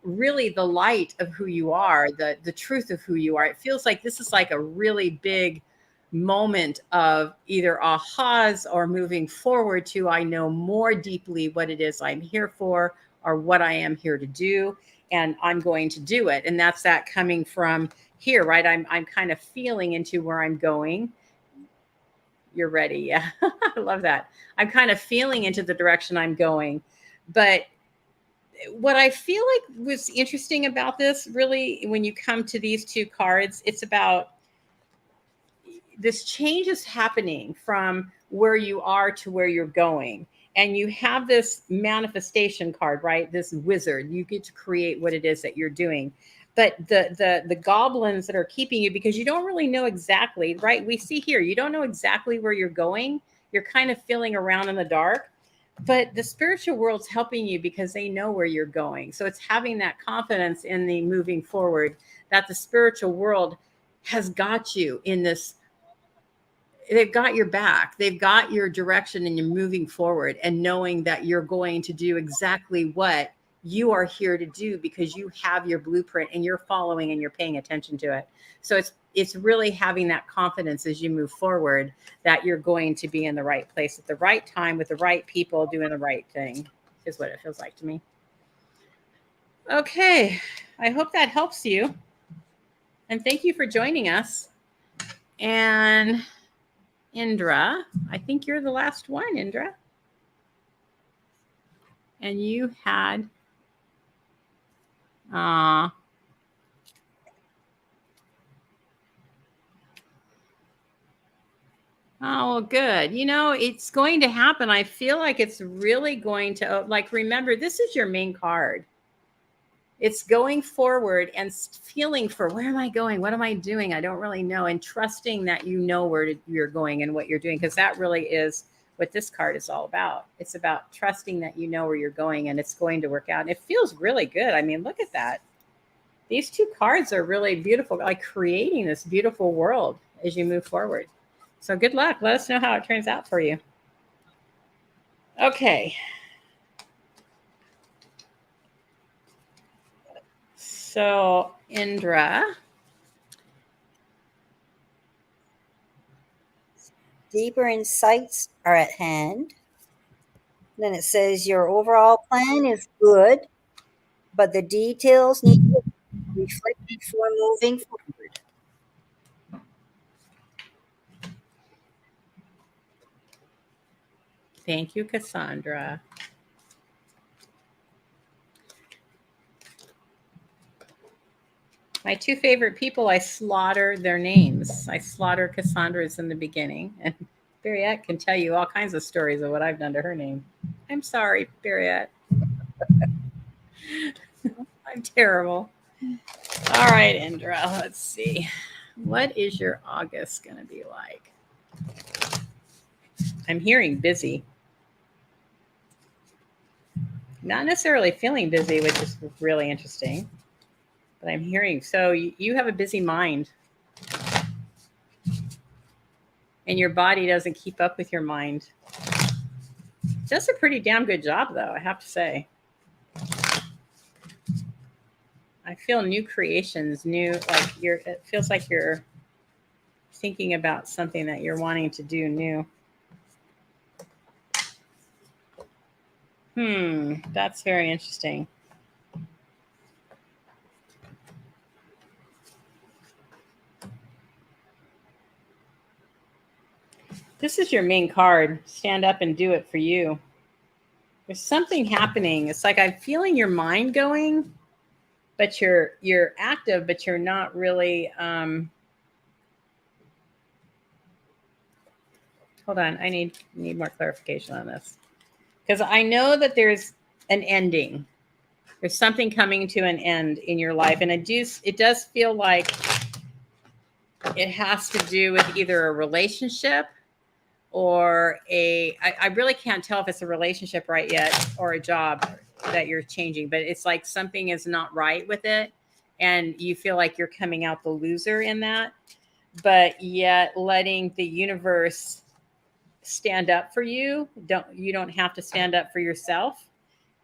really the light of who you are, the truth of who you are. It feels like this is like a really big moment of either ahas or moving forward to, I know more deeply what it is I'm here for or what I am here to do, and I'm going to do it. And that's that coming from here, right? I'm kind of feeling into where I'm going. You're ready. Yeah. I love that. I'm kind of feeling into the direction I'm going. But what I feel like was interesting about this, really, when you come to these two cards, it's about this change is happening from where you are to where you're going. And you have this manifestation card, right? This wizard. You get to create what it is that you're doing. But the goblins that are keeping you, because you don't really know exactly, right? We see here, you don't know exactly where you're going. You're kind of feeling around in the dark. But the spiritual world's helping you because they know where you're going. So it's having that confidence in the moving forward that the spiritual world has got you in this, they've got your back, they've got your direction, and you're moving forward and knowing that you're going to do exactly what you are here to do because you have your blueprint and you're following and you're paying attention to it. So it's really having that confidence as you move forward that you're going to be in the right place at the right time with the right people doing the right thing, is what it feels like to me. Okay, I hope that helps you, and thank you for joining us. And Indra, I think you're the last one, Indra. And you had, uh, Oh, good. You know, it's going to happen. I feel like it's really going to, like, remember, this is your main card. It's going forward and feeling for where am I going? What am I doing? I don't really know. And trusting that you know where you're going and what you're doing, because that really is what this card is all about. It's about trusting that you know where you're going and it's going to work out. And it feels really good. I mean, look at that. These two cards are really beautiful, like creating this beautiful world as you move forward. So good luck. Let us know how it turns out for you. Okay. So, Indra. Deeper insights are at hand. Then it says your overall plan is good, but the details need to reflect before moving forward. Thank you, Cassandra. My two favorite people, I slaughter their names. I slaughter Cassandra's in the beginning, and Barriette can tell you all kinds of stories of what I've done to her name. I'm sorry, Barriette. I'm terrible. All right, Indra, let's see. What is your August going to be like? I'm hearing busy. Not necessarily feeling busy, which is really interesting. But I'm hearing, so you have a busy mind. And your body doesn't keep up with your mind. Does a pretty damn good job, though, I have to say. I feel new creations, it feels like you're thinking about something that you're wanting to do new. That's very interesting. This is your main card. Stand up and do it for you. There's something happening. It's like I'm feeling your mind going, but you're active, but you're not really. Hold on, I need more clarification on this, because I know that there's an ending. There's something coming to an end in your life, and it does feel like it has to do with either a relationship or I really can't tell if it's a relationship right yet or a job that you're changing, but it's like something is not right with it and you feel like you're coming out the loser in that, but yet letting the universe stand up for you. You don't have to stand up for yourself.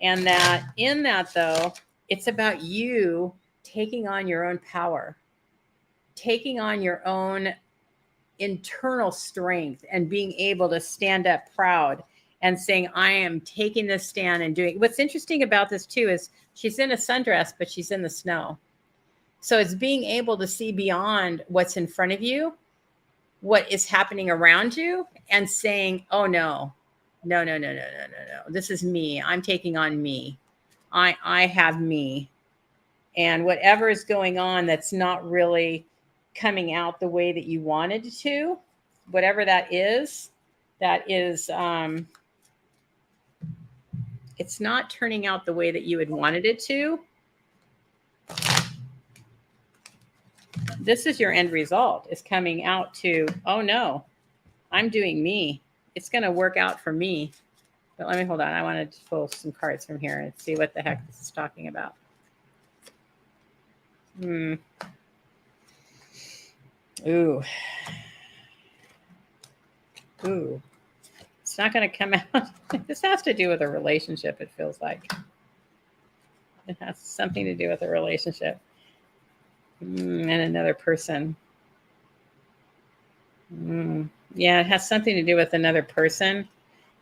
And that in that, though, it's about you taking on your own power, taking on your own internal strength and being able to stand up proud and saying, I am taking this stand and doing. What's interesting about this too is she's in a sundress, but she's in the snow. So it's being able to see beyond what's in front of you, what is happening around you, and saying, oh no, no, no, no, no, no, no, no. This is me. I'm taking on me. I have me. And whatever is going on that's not really coming out the way that you wanted to, whatever that is, it's not turning out the way that you had wanted it to. This is your end result, is coming out to, oh no, I'm doing me. It's going to work out for me. But let me hold on. I wanted to pull some cards from here and see what the heck this is talking about. Ooh. It's not going to come out. This has to do with a relationship, it feels like. It has something to do with a relationship and another person. Yeah, it has something to do with another person,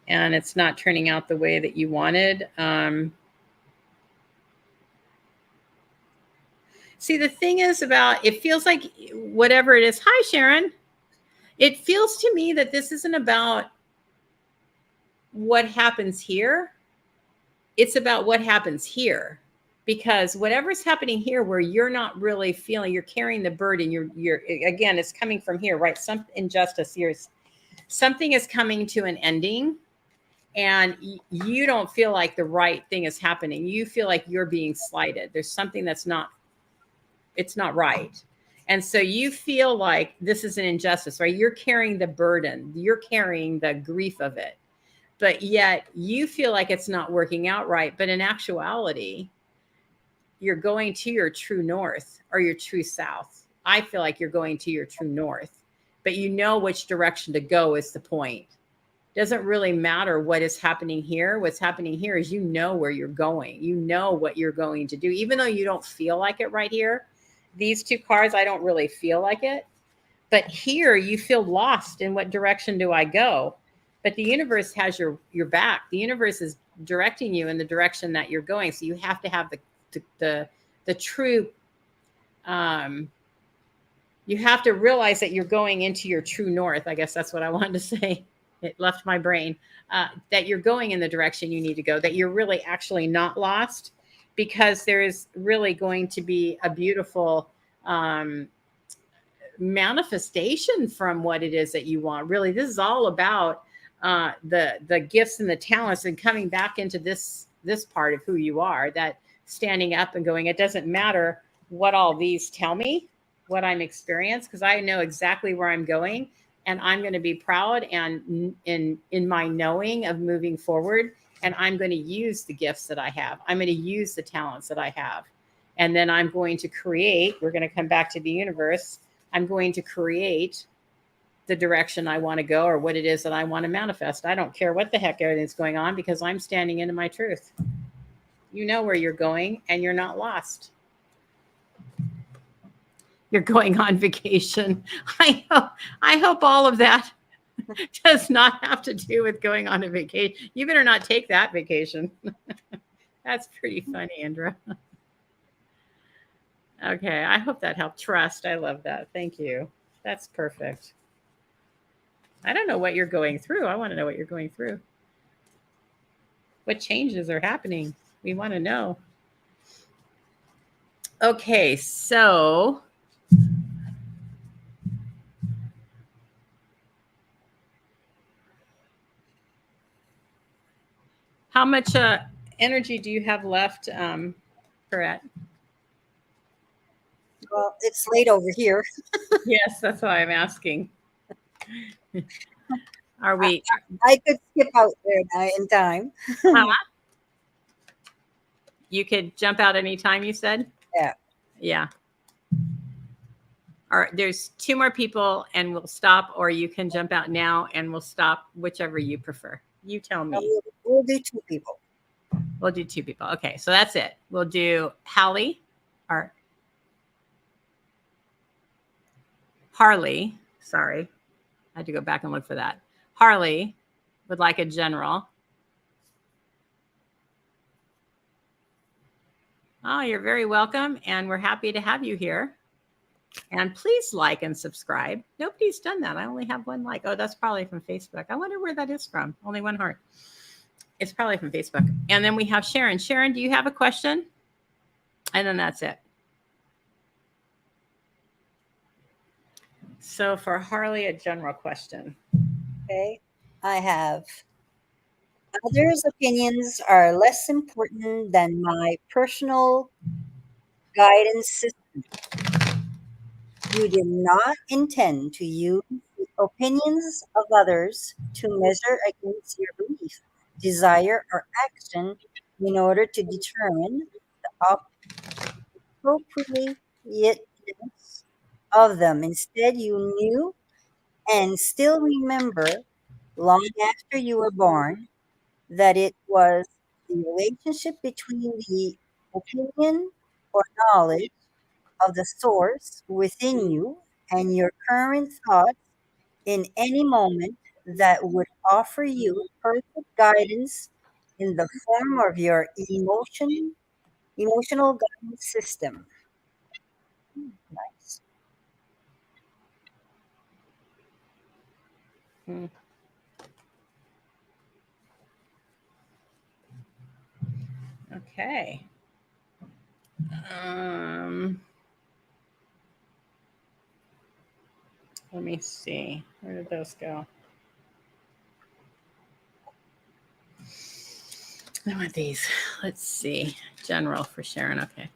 and it's not turning out the way that you wanted. See, the thing is about, it feels like whatever it is. Hi, Sharon. It feels to me that this isn't about what happens here. It's about what happens here, because whatever's happening here where you're not really feeling, you're carrying the burden, you're again, it's coming from here, right? Some injustice here. something is coming to an ending, and you don't feel like the right thing is happening. You feel like you're being slighted. There's something that's not, it's not right. And so you feel like this is an injustice, right? You're carrying the burden, you're carrying the grief of it, but yet you feel like it's not working out right. But in actuality, you're going to your true north or your true south. I feel like you're going to your true north, but you know which direction to go is the point. Doesn't really matter what is happening here. What's happening here is you know where you're going. You know what you're going to do, even though you don't feel like it right here. These two cards, I don't really feel like it. But here you feel lost. In what direction do I go? But the universe has your back. The universe is directing you in the direction that you're going. So you have to have the true you have to realize that you're going into your true north. I guess that's what I wanted to say. It left my brain. That you're going in the direction you need to go, that you're really actually not lost, because there is really going to be a beautiful manifestation from what it is that you want. Really, this is all about the gifts and the talents, and coming back into this part of who you are, that standing up and going, it doesn't matter what all these tell me, what I'm experiencing, because I know exactly where I'm going, and I'm going to be proud and in my knowing of moving forward, and I'm going to use the gifts that I have. I'm going to use the talents that I have, and then I'm going to create. We're going to come back to the universe. I'm going to create the direction I want to go, or what it is that I want to manifest. I don't care what the heck is going on, because I'm standing into my truth. You know where you're going, and you're not lost. You're going on vacation. I hope all of that does not have to do with going on a vacation. You better not take that vacation. That's pretty funny, Indra. Okay, I hope that helped. Trust. I love that. Thank you. That's perfect. I don't know what you're going through. I want to know what you're going through. What changes are happening? We want to know. Okay, so how much energy do you have left, Correct? Well, it's late over here. Yes, that's why I'm asking. Are we? I could skip out there in time. You could jump out anytime, you said? Yeah. Yeah. All right, there's two more people and we'll stop, or you can jump out now and we'll stop, whichever you prefer. You tell me. We'll do two people. We'll do two people. Okay, so that's it. We'll do Hallie or Harley. Sorry, I had to go back and look for that. Harley would like a general. Oh, you're very welcome, and we're happy to have you here. And please like and subscribe. Nobody's done that. I only have one like. Oh, that's probably from Facebook. I wonder where that is from. Only one heart. It's probably from Facebook. And then we have Sharon. Sharon, do you have a question? And then that's it. So for Harley, a general question. Okay. I have: others' opinions are less important than my personal guidance system. You did not intend to use the opinions of others to measure against your belief, desire, or action in order to determine the appropriateness of them. Instead, you knew and still remember, long after you were born, that it was the relationship between the opinion or knowledge of the source within you and your current thoughts in any moment that would offer you perfect guidance in the form of your emotional guidance system. Nice. Hmm. Okay. Let me see. Where did those go? I want these. Let's see. General for Sharon. Okay.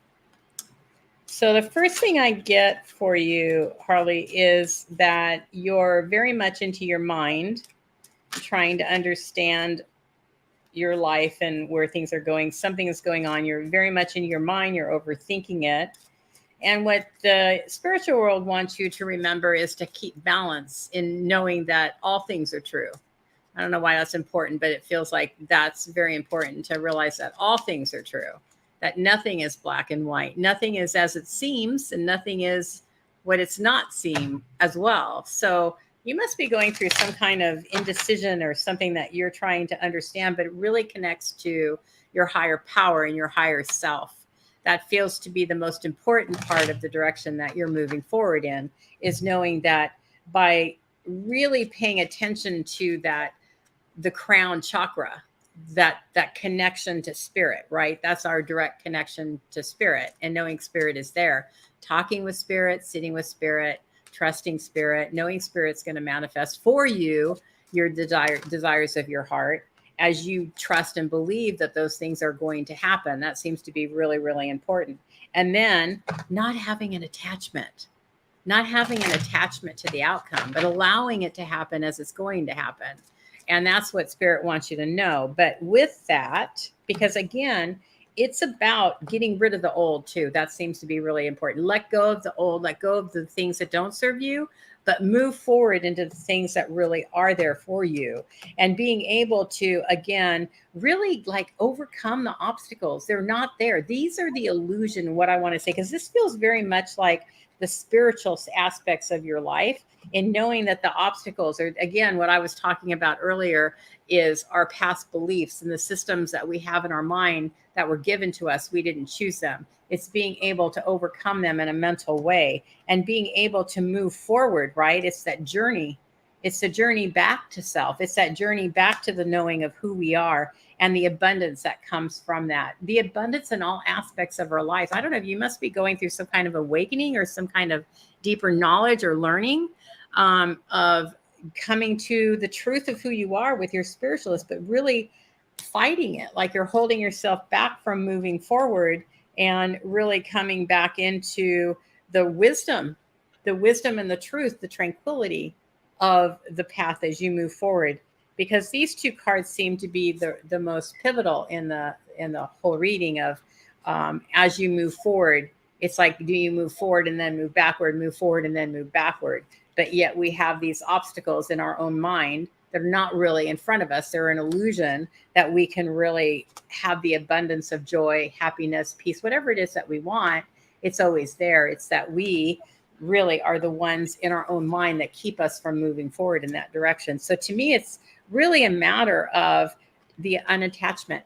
So the first thing I get for you, Harley, is that you're very much into your mind, trying to understand your life and where things are going. Something is going on. You're very much in your mind. You're overthinking it. And what the spiritual world wants you to remember is to keep balance in knowing that all things are true. I don't know why that's important, but it feels like that's very important to realize that all things are true, that nothing is black and white. Nothing is as it seems, and nothing is what it's not seem as well. So you must be going through some kind of indecision or something that you're trying to understand, but it really connects to your higher power and your higher self. That feels to be the most important part of the direction that you're moving forward in, is knowing that by really paying attention to that, the crown chakra, that connection to spirit, right? That's our direct connection to spirit, and knowing spirit is there, talking with spirit, sitting with spirit, trusting spirit, knowing spirit's going to manifest for you your desires of your heart as you trust and believe that those things are going to happen. That seems to be really, really important. And then not having an attachment, to the outcome, but allowing it to happen as it's going to happen. And that's what spirit wants you to know. But with that, because again, it's about getting rid of the old too. That seems to be really important. Let go of the old, let go of the things that don't serve you, but move forward into the things that really are there for you. And being able to, again, really like overcome the obstacles. They're not there. These are the illusion, what I want to say, because this feels very much like the spiritual aspects of your life, in knowing that the obstacles are, again, what I was talking about earlier, is our past beliefs and the systems that we have in our mind that were given to us. We didn't choose them. It's being able to overcome them in a mental way and being able to move forward, right? It's that journey. It's the journey back to self. It's that journey back to the knowing of who we are and the abundance that comes from that. The abundance in all aspects of our life. I don't know, you must be going through some kind of awakening or some kind of deeper knowledge or learning of coming to the truth of who you are with your spiritualist, but really fighting it, like you're holding yourself back from moving forward and really coming back into the wisdom and the truth, the tranquility of the path as you move forward. Because these two cards seem to be the most pivotal in the whole reading of as you move forward. It's like, do you move forward and then move backward, move forward and then move backward? But yet we have these obstacles in our own mind that are not really in front of us. They're an illusion that we can really have the abundance of joy, happiness, peace, whatever it is that we want. It's always there. It's that we really are the ones in our own mind that keep us from moving forward in that direction. So to me, it's really a matter of the unattachment,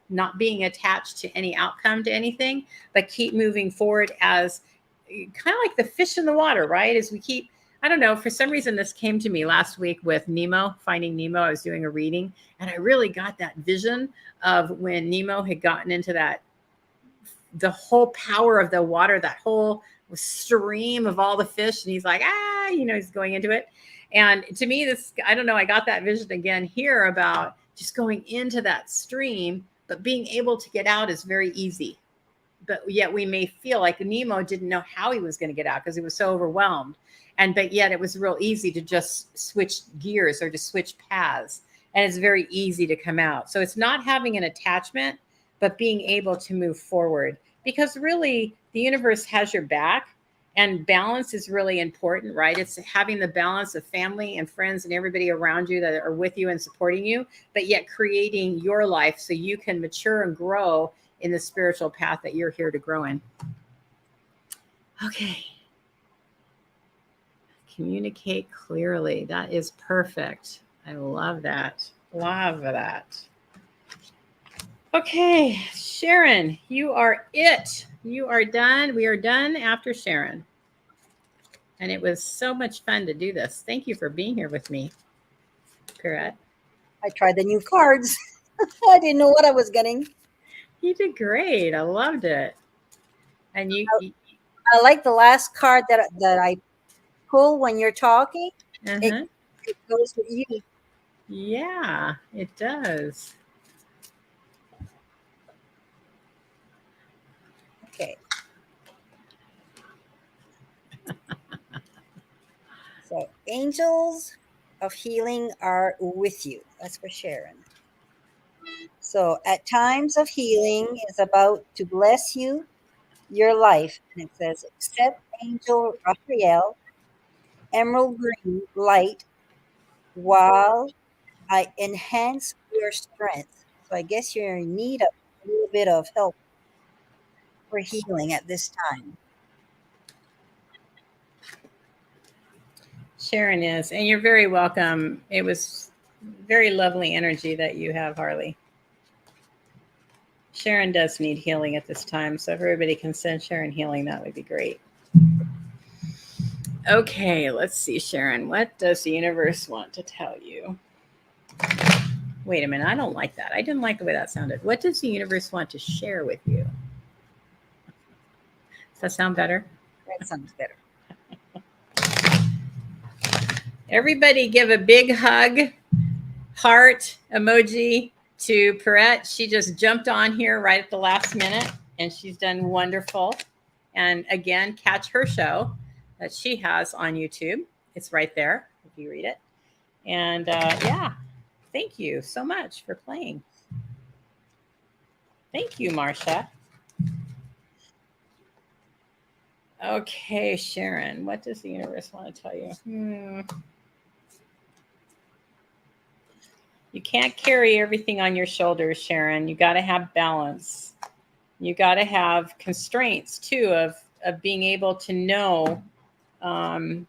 not being attached to any outcome, to anything, but keep moving forward as kind of like the fish in the water, right? As we keep, I don't know, for some reason, this came to me last week with Nemo, Finding Nemo. I was doing a reading and I really got that vision of when Nemo had gotten into that, the whole power of the water, that whole stream of all the fish. And he's like, he's going into it. And to me, this, I don't know, I got that vision again here about just going into that stream, but being able to get out is very easy. But yet we may feel like Nemo didn't know how he was going to get out because he was so overwhelmed. But yet it was real easy to just switch gears or to switch paths. And it's very easy to come out. So it's not having an attachment, but being able to move forward, because really the universe has your back. And balance is really important, right? It's having the balance of family and friends and everybody around you that are with you and supporting you, but yet creating your life so you can mature and grow in the spiritual path that you're here to grow in. Okay. Communicate clearly. That is perfect. I love that. Love that. Okay, Sharon, you are it. You are done. We are done after Sharon. And it was so much fun to do this. Thank you for being here with me, Pierrette. I tried the new cards. I didn't know what I was getting. You did great. I loved it. And I like the last card that I pull when you're talking. Uh-huh. It goes with you. Yeah, it does. Okay. So, angels of healing are with you. That's for Sharon. So, at times of healing is about to bless you, your life. And it says, accept Angel Raphael, emerald green light, while I enhance your strength. So, I guess you're in need of a little bit of help for healing at this time. Sharon is, and you're very welcome. It was very lovely energy that you have, Harley. Sharon does need healing at this time, so if everybody can send Sharon healing, that would be great. Okay, let's see, Sharon. What does the universe want to tell you? Wait a minute, I don't like that. I didn't like the way that sounded. What does the universe want to share with you? Does that sound better? That sounds better. Everybody give a big hug, heart emoji to Perrette. She just jumped on here right at the last minute and she's done wonderful. And again, catch her show that she has on YouTube. It's right there if you read it. And yeah, thank you so much for playing. Thank you, Marcia. Okay, Sharon, what does the universe want to tell you? You can't carry everything on your shoulders, Sharon. You got to have balance. You got to have constraints too of being able to know. You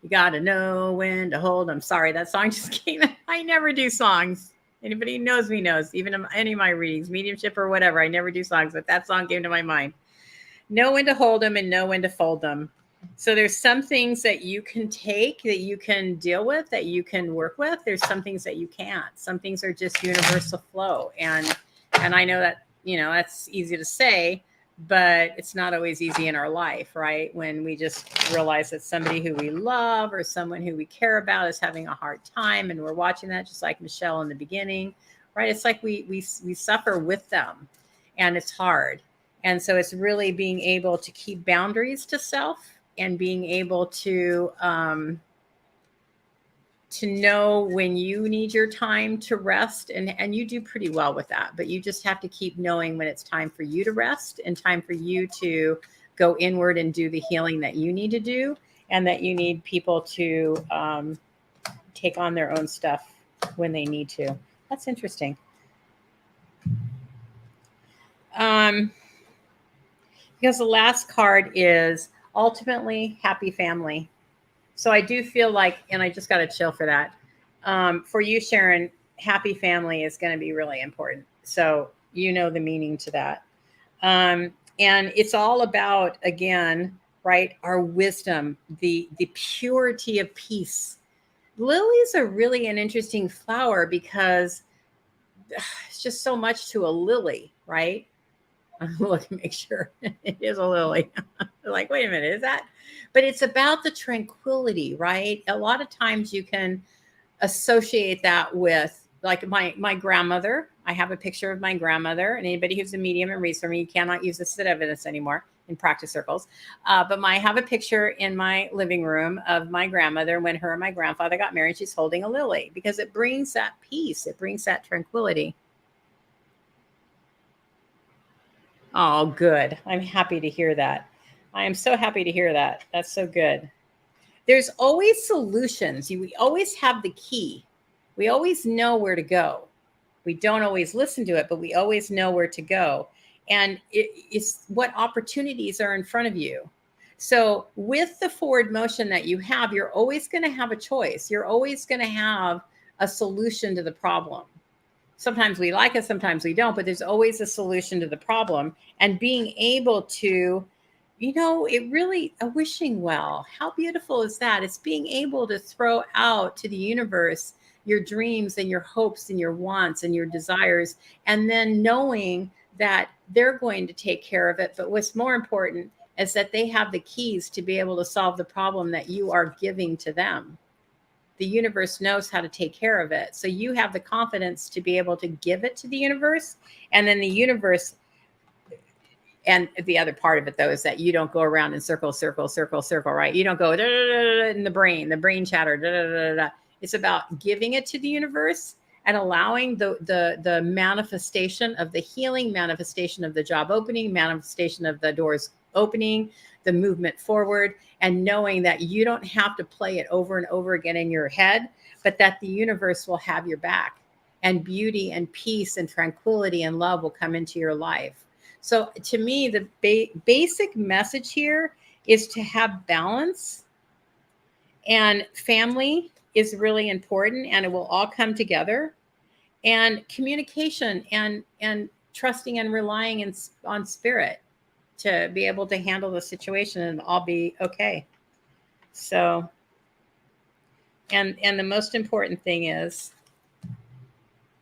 got to know when to hold them. Sorry, that song just came in. I never do songs. Anybody who knows me knows, even in any of my readings, mediumship or whatever, I never do songs, but that song came to my mind. Know when to hold them and know when to fold them. So there's some things that you can take, that you can deal with, that you can work with. There's some things that you can't. Some things are just universal flow. And I know that, that's easy to say, but it's not always easy in our life, right? When we just realize that somebody who we love or someone who we care about is having a hard time, and we're watching that, just like Michelle in the beginning, right? It's like we suffer with them, and it's hard. And so it's really being able to keep boundaries to self and being able to know when you need your time to rest. And you do pretty well with that, but you just have to keep knowing when it's time for you to rest and time for you to go inward and do the healing that you need to do, and that you need people to take on their own stuff when they need to. That's interesting. Because the last card is ultimately happy family. So I do feel like, and I just got to chill for that. For you, Sharon, happy family is going to be really important. So you know the meaning to that. And it's all about, again, right, our wisdom, the purity of peace. Lilies are really an interesting flower because it's just so much to a lily, right? I'm looking to make sure it is a lily. Like, wait a minute, is that? But it's about the tranquility, right? A lot of times you can associate that with, like, my grandmother. I have a picture of my grandmother, and anybody who's a medium and reads for me, you cannot use this as evidence anymore in practice circles. But I have a picture in my living room of my grandmother when her and my grandfather got married. She's holding a lily because it brings that peace. It brings that tranquility. Oh, good. I'm happy to hear that. I am so happy to hear that. That's so good. There's always solutions. We always have the key. We always know where to go. We don't always listen to it, but we always know where to go. And it's what opportunities are in front of you. So with the forward motion that you have, you're always going to have a choice. You're always going to have a solution to the problem. Sometimes we like it, sometimes we don't, but there's always a solution to the problem. And being able to, it really, a wishing well, how beautiful is that? It's being able to throw out to the universe your dreams and your hopes and your wants and your desires, and then knowing that they're going to take care of it. But what's more important is that they have the keys to be able to solve the problem that you are giving to them. The universe knows how to take care of it. So you have the confidence to be able to give it to the universe. And then the universe And the other part of it, though, is that you don't go around in circle, right? You don't go in the brain chatter. It's about giving it to the universe and allowing the manifestation of the healing, manifestation of the job opening, manifestation of the doors opening, the movement forward, and knowing that you don't have to play it over and over again in your head, but that the universe will have your back, and beauty and peace and tranquility and love will come into your life. So to me, the basic message here is to have balance, and family is really important, and it will all come together, and communication and trusting and relying on spirit to be able to handle the situation and all be okay. So, and the most important thing is,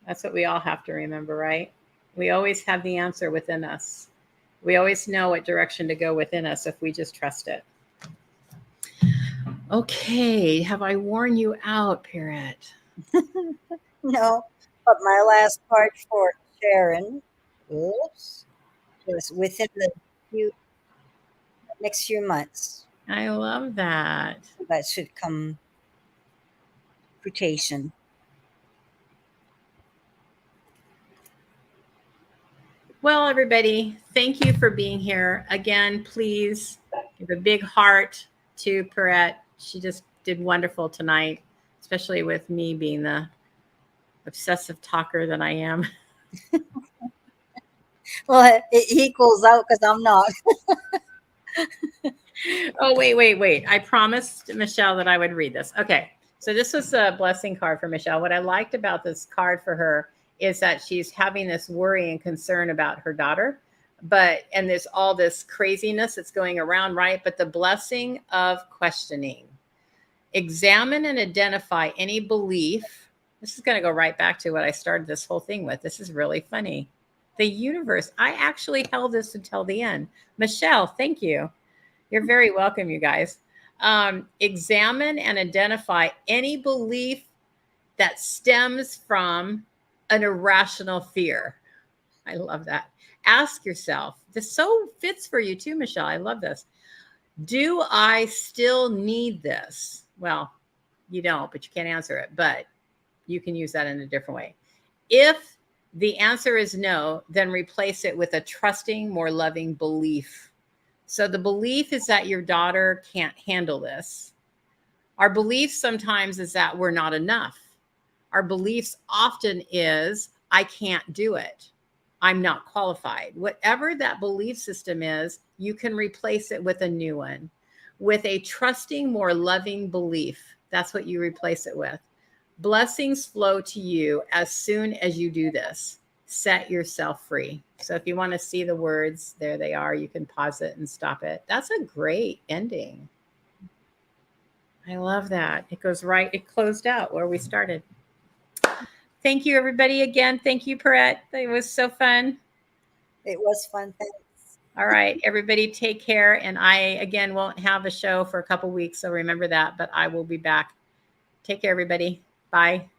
that's what we all have to remember, right? We always have the answer within us. We always know what direction to go within us if we just trust it. Okay, have I worn you out, Parrot? No, but my last part for Sharon, oops, was within the next few months. I love that. That should come fruition. Well, everybody, thank you for being here. Again, please give a big heart to Parrot. She just did wonderful tonight, especially with me being the obsessive talker that I am. Well, it equals out because I'm not. Oh, wait. I promised Michelle that I would read this. Okay. So this was a blessing card for Michelle. What I liked about this card for her is that she's having this worry and concern about her daughter, and there's all this craziness that's going around, right? But the blessing of questioning. Examine and identify any belief. This is going to go right back to what I started this whole thing with. This is really funny. The universe. I actually held this until the end. Michelle, thank you. You're very welcome, you guys. Examine and identify any belief that stems from an irrational fear. I love that. Ask yourself, this so fits for you too, Michelle. I love this. Do I still need this? Well, you don't, but you can't answer it, but you can use that in a different way. If the answer is no, then replace it with a trusting, more loving belief. So the belief is that your daughter can't handle this. Our belief sometimes is that we're not enough. Our beliefs often is, I can't do it. I'm not qualified. Whatever that belief system is, you can replace it with a new one, with a trusting, more loving belief. That's what you replace it with. Blessings flow to you as soon as you do this. Set yourself free. So if you want to see the words, there they are. You can pause it and stop it. That's a great ending. I love that. It goes right. It closed out where we started. Thank you, everybody. Again, thank you, Parrot. It was so fun. It was fun. Thanks. All right, everybody, take care. And I, again, won't have a show for a couple weeks, so remember that, but I will be back. Take care, everybody. Bye.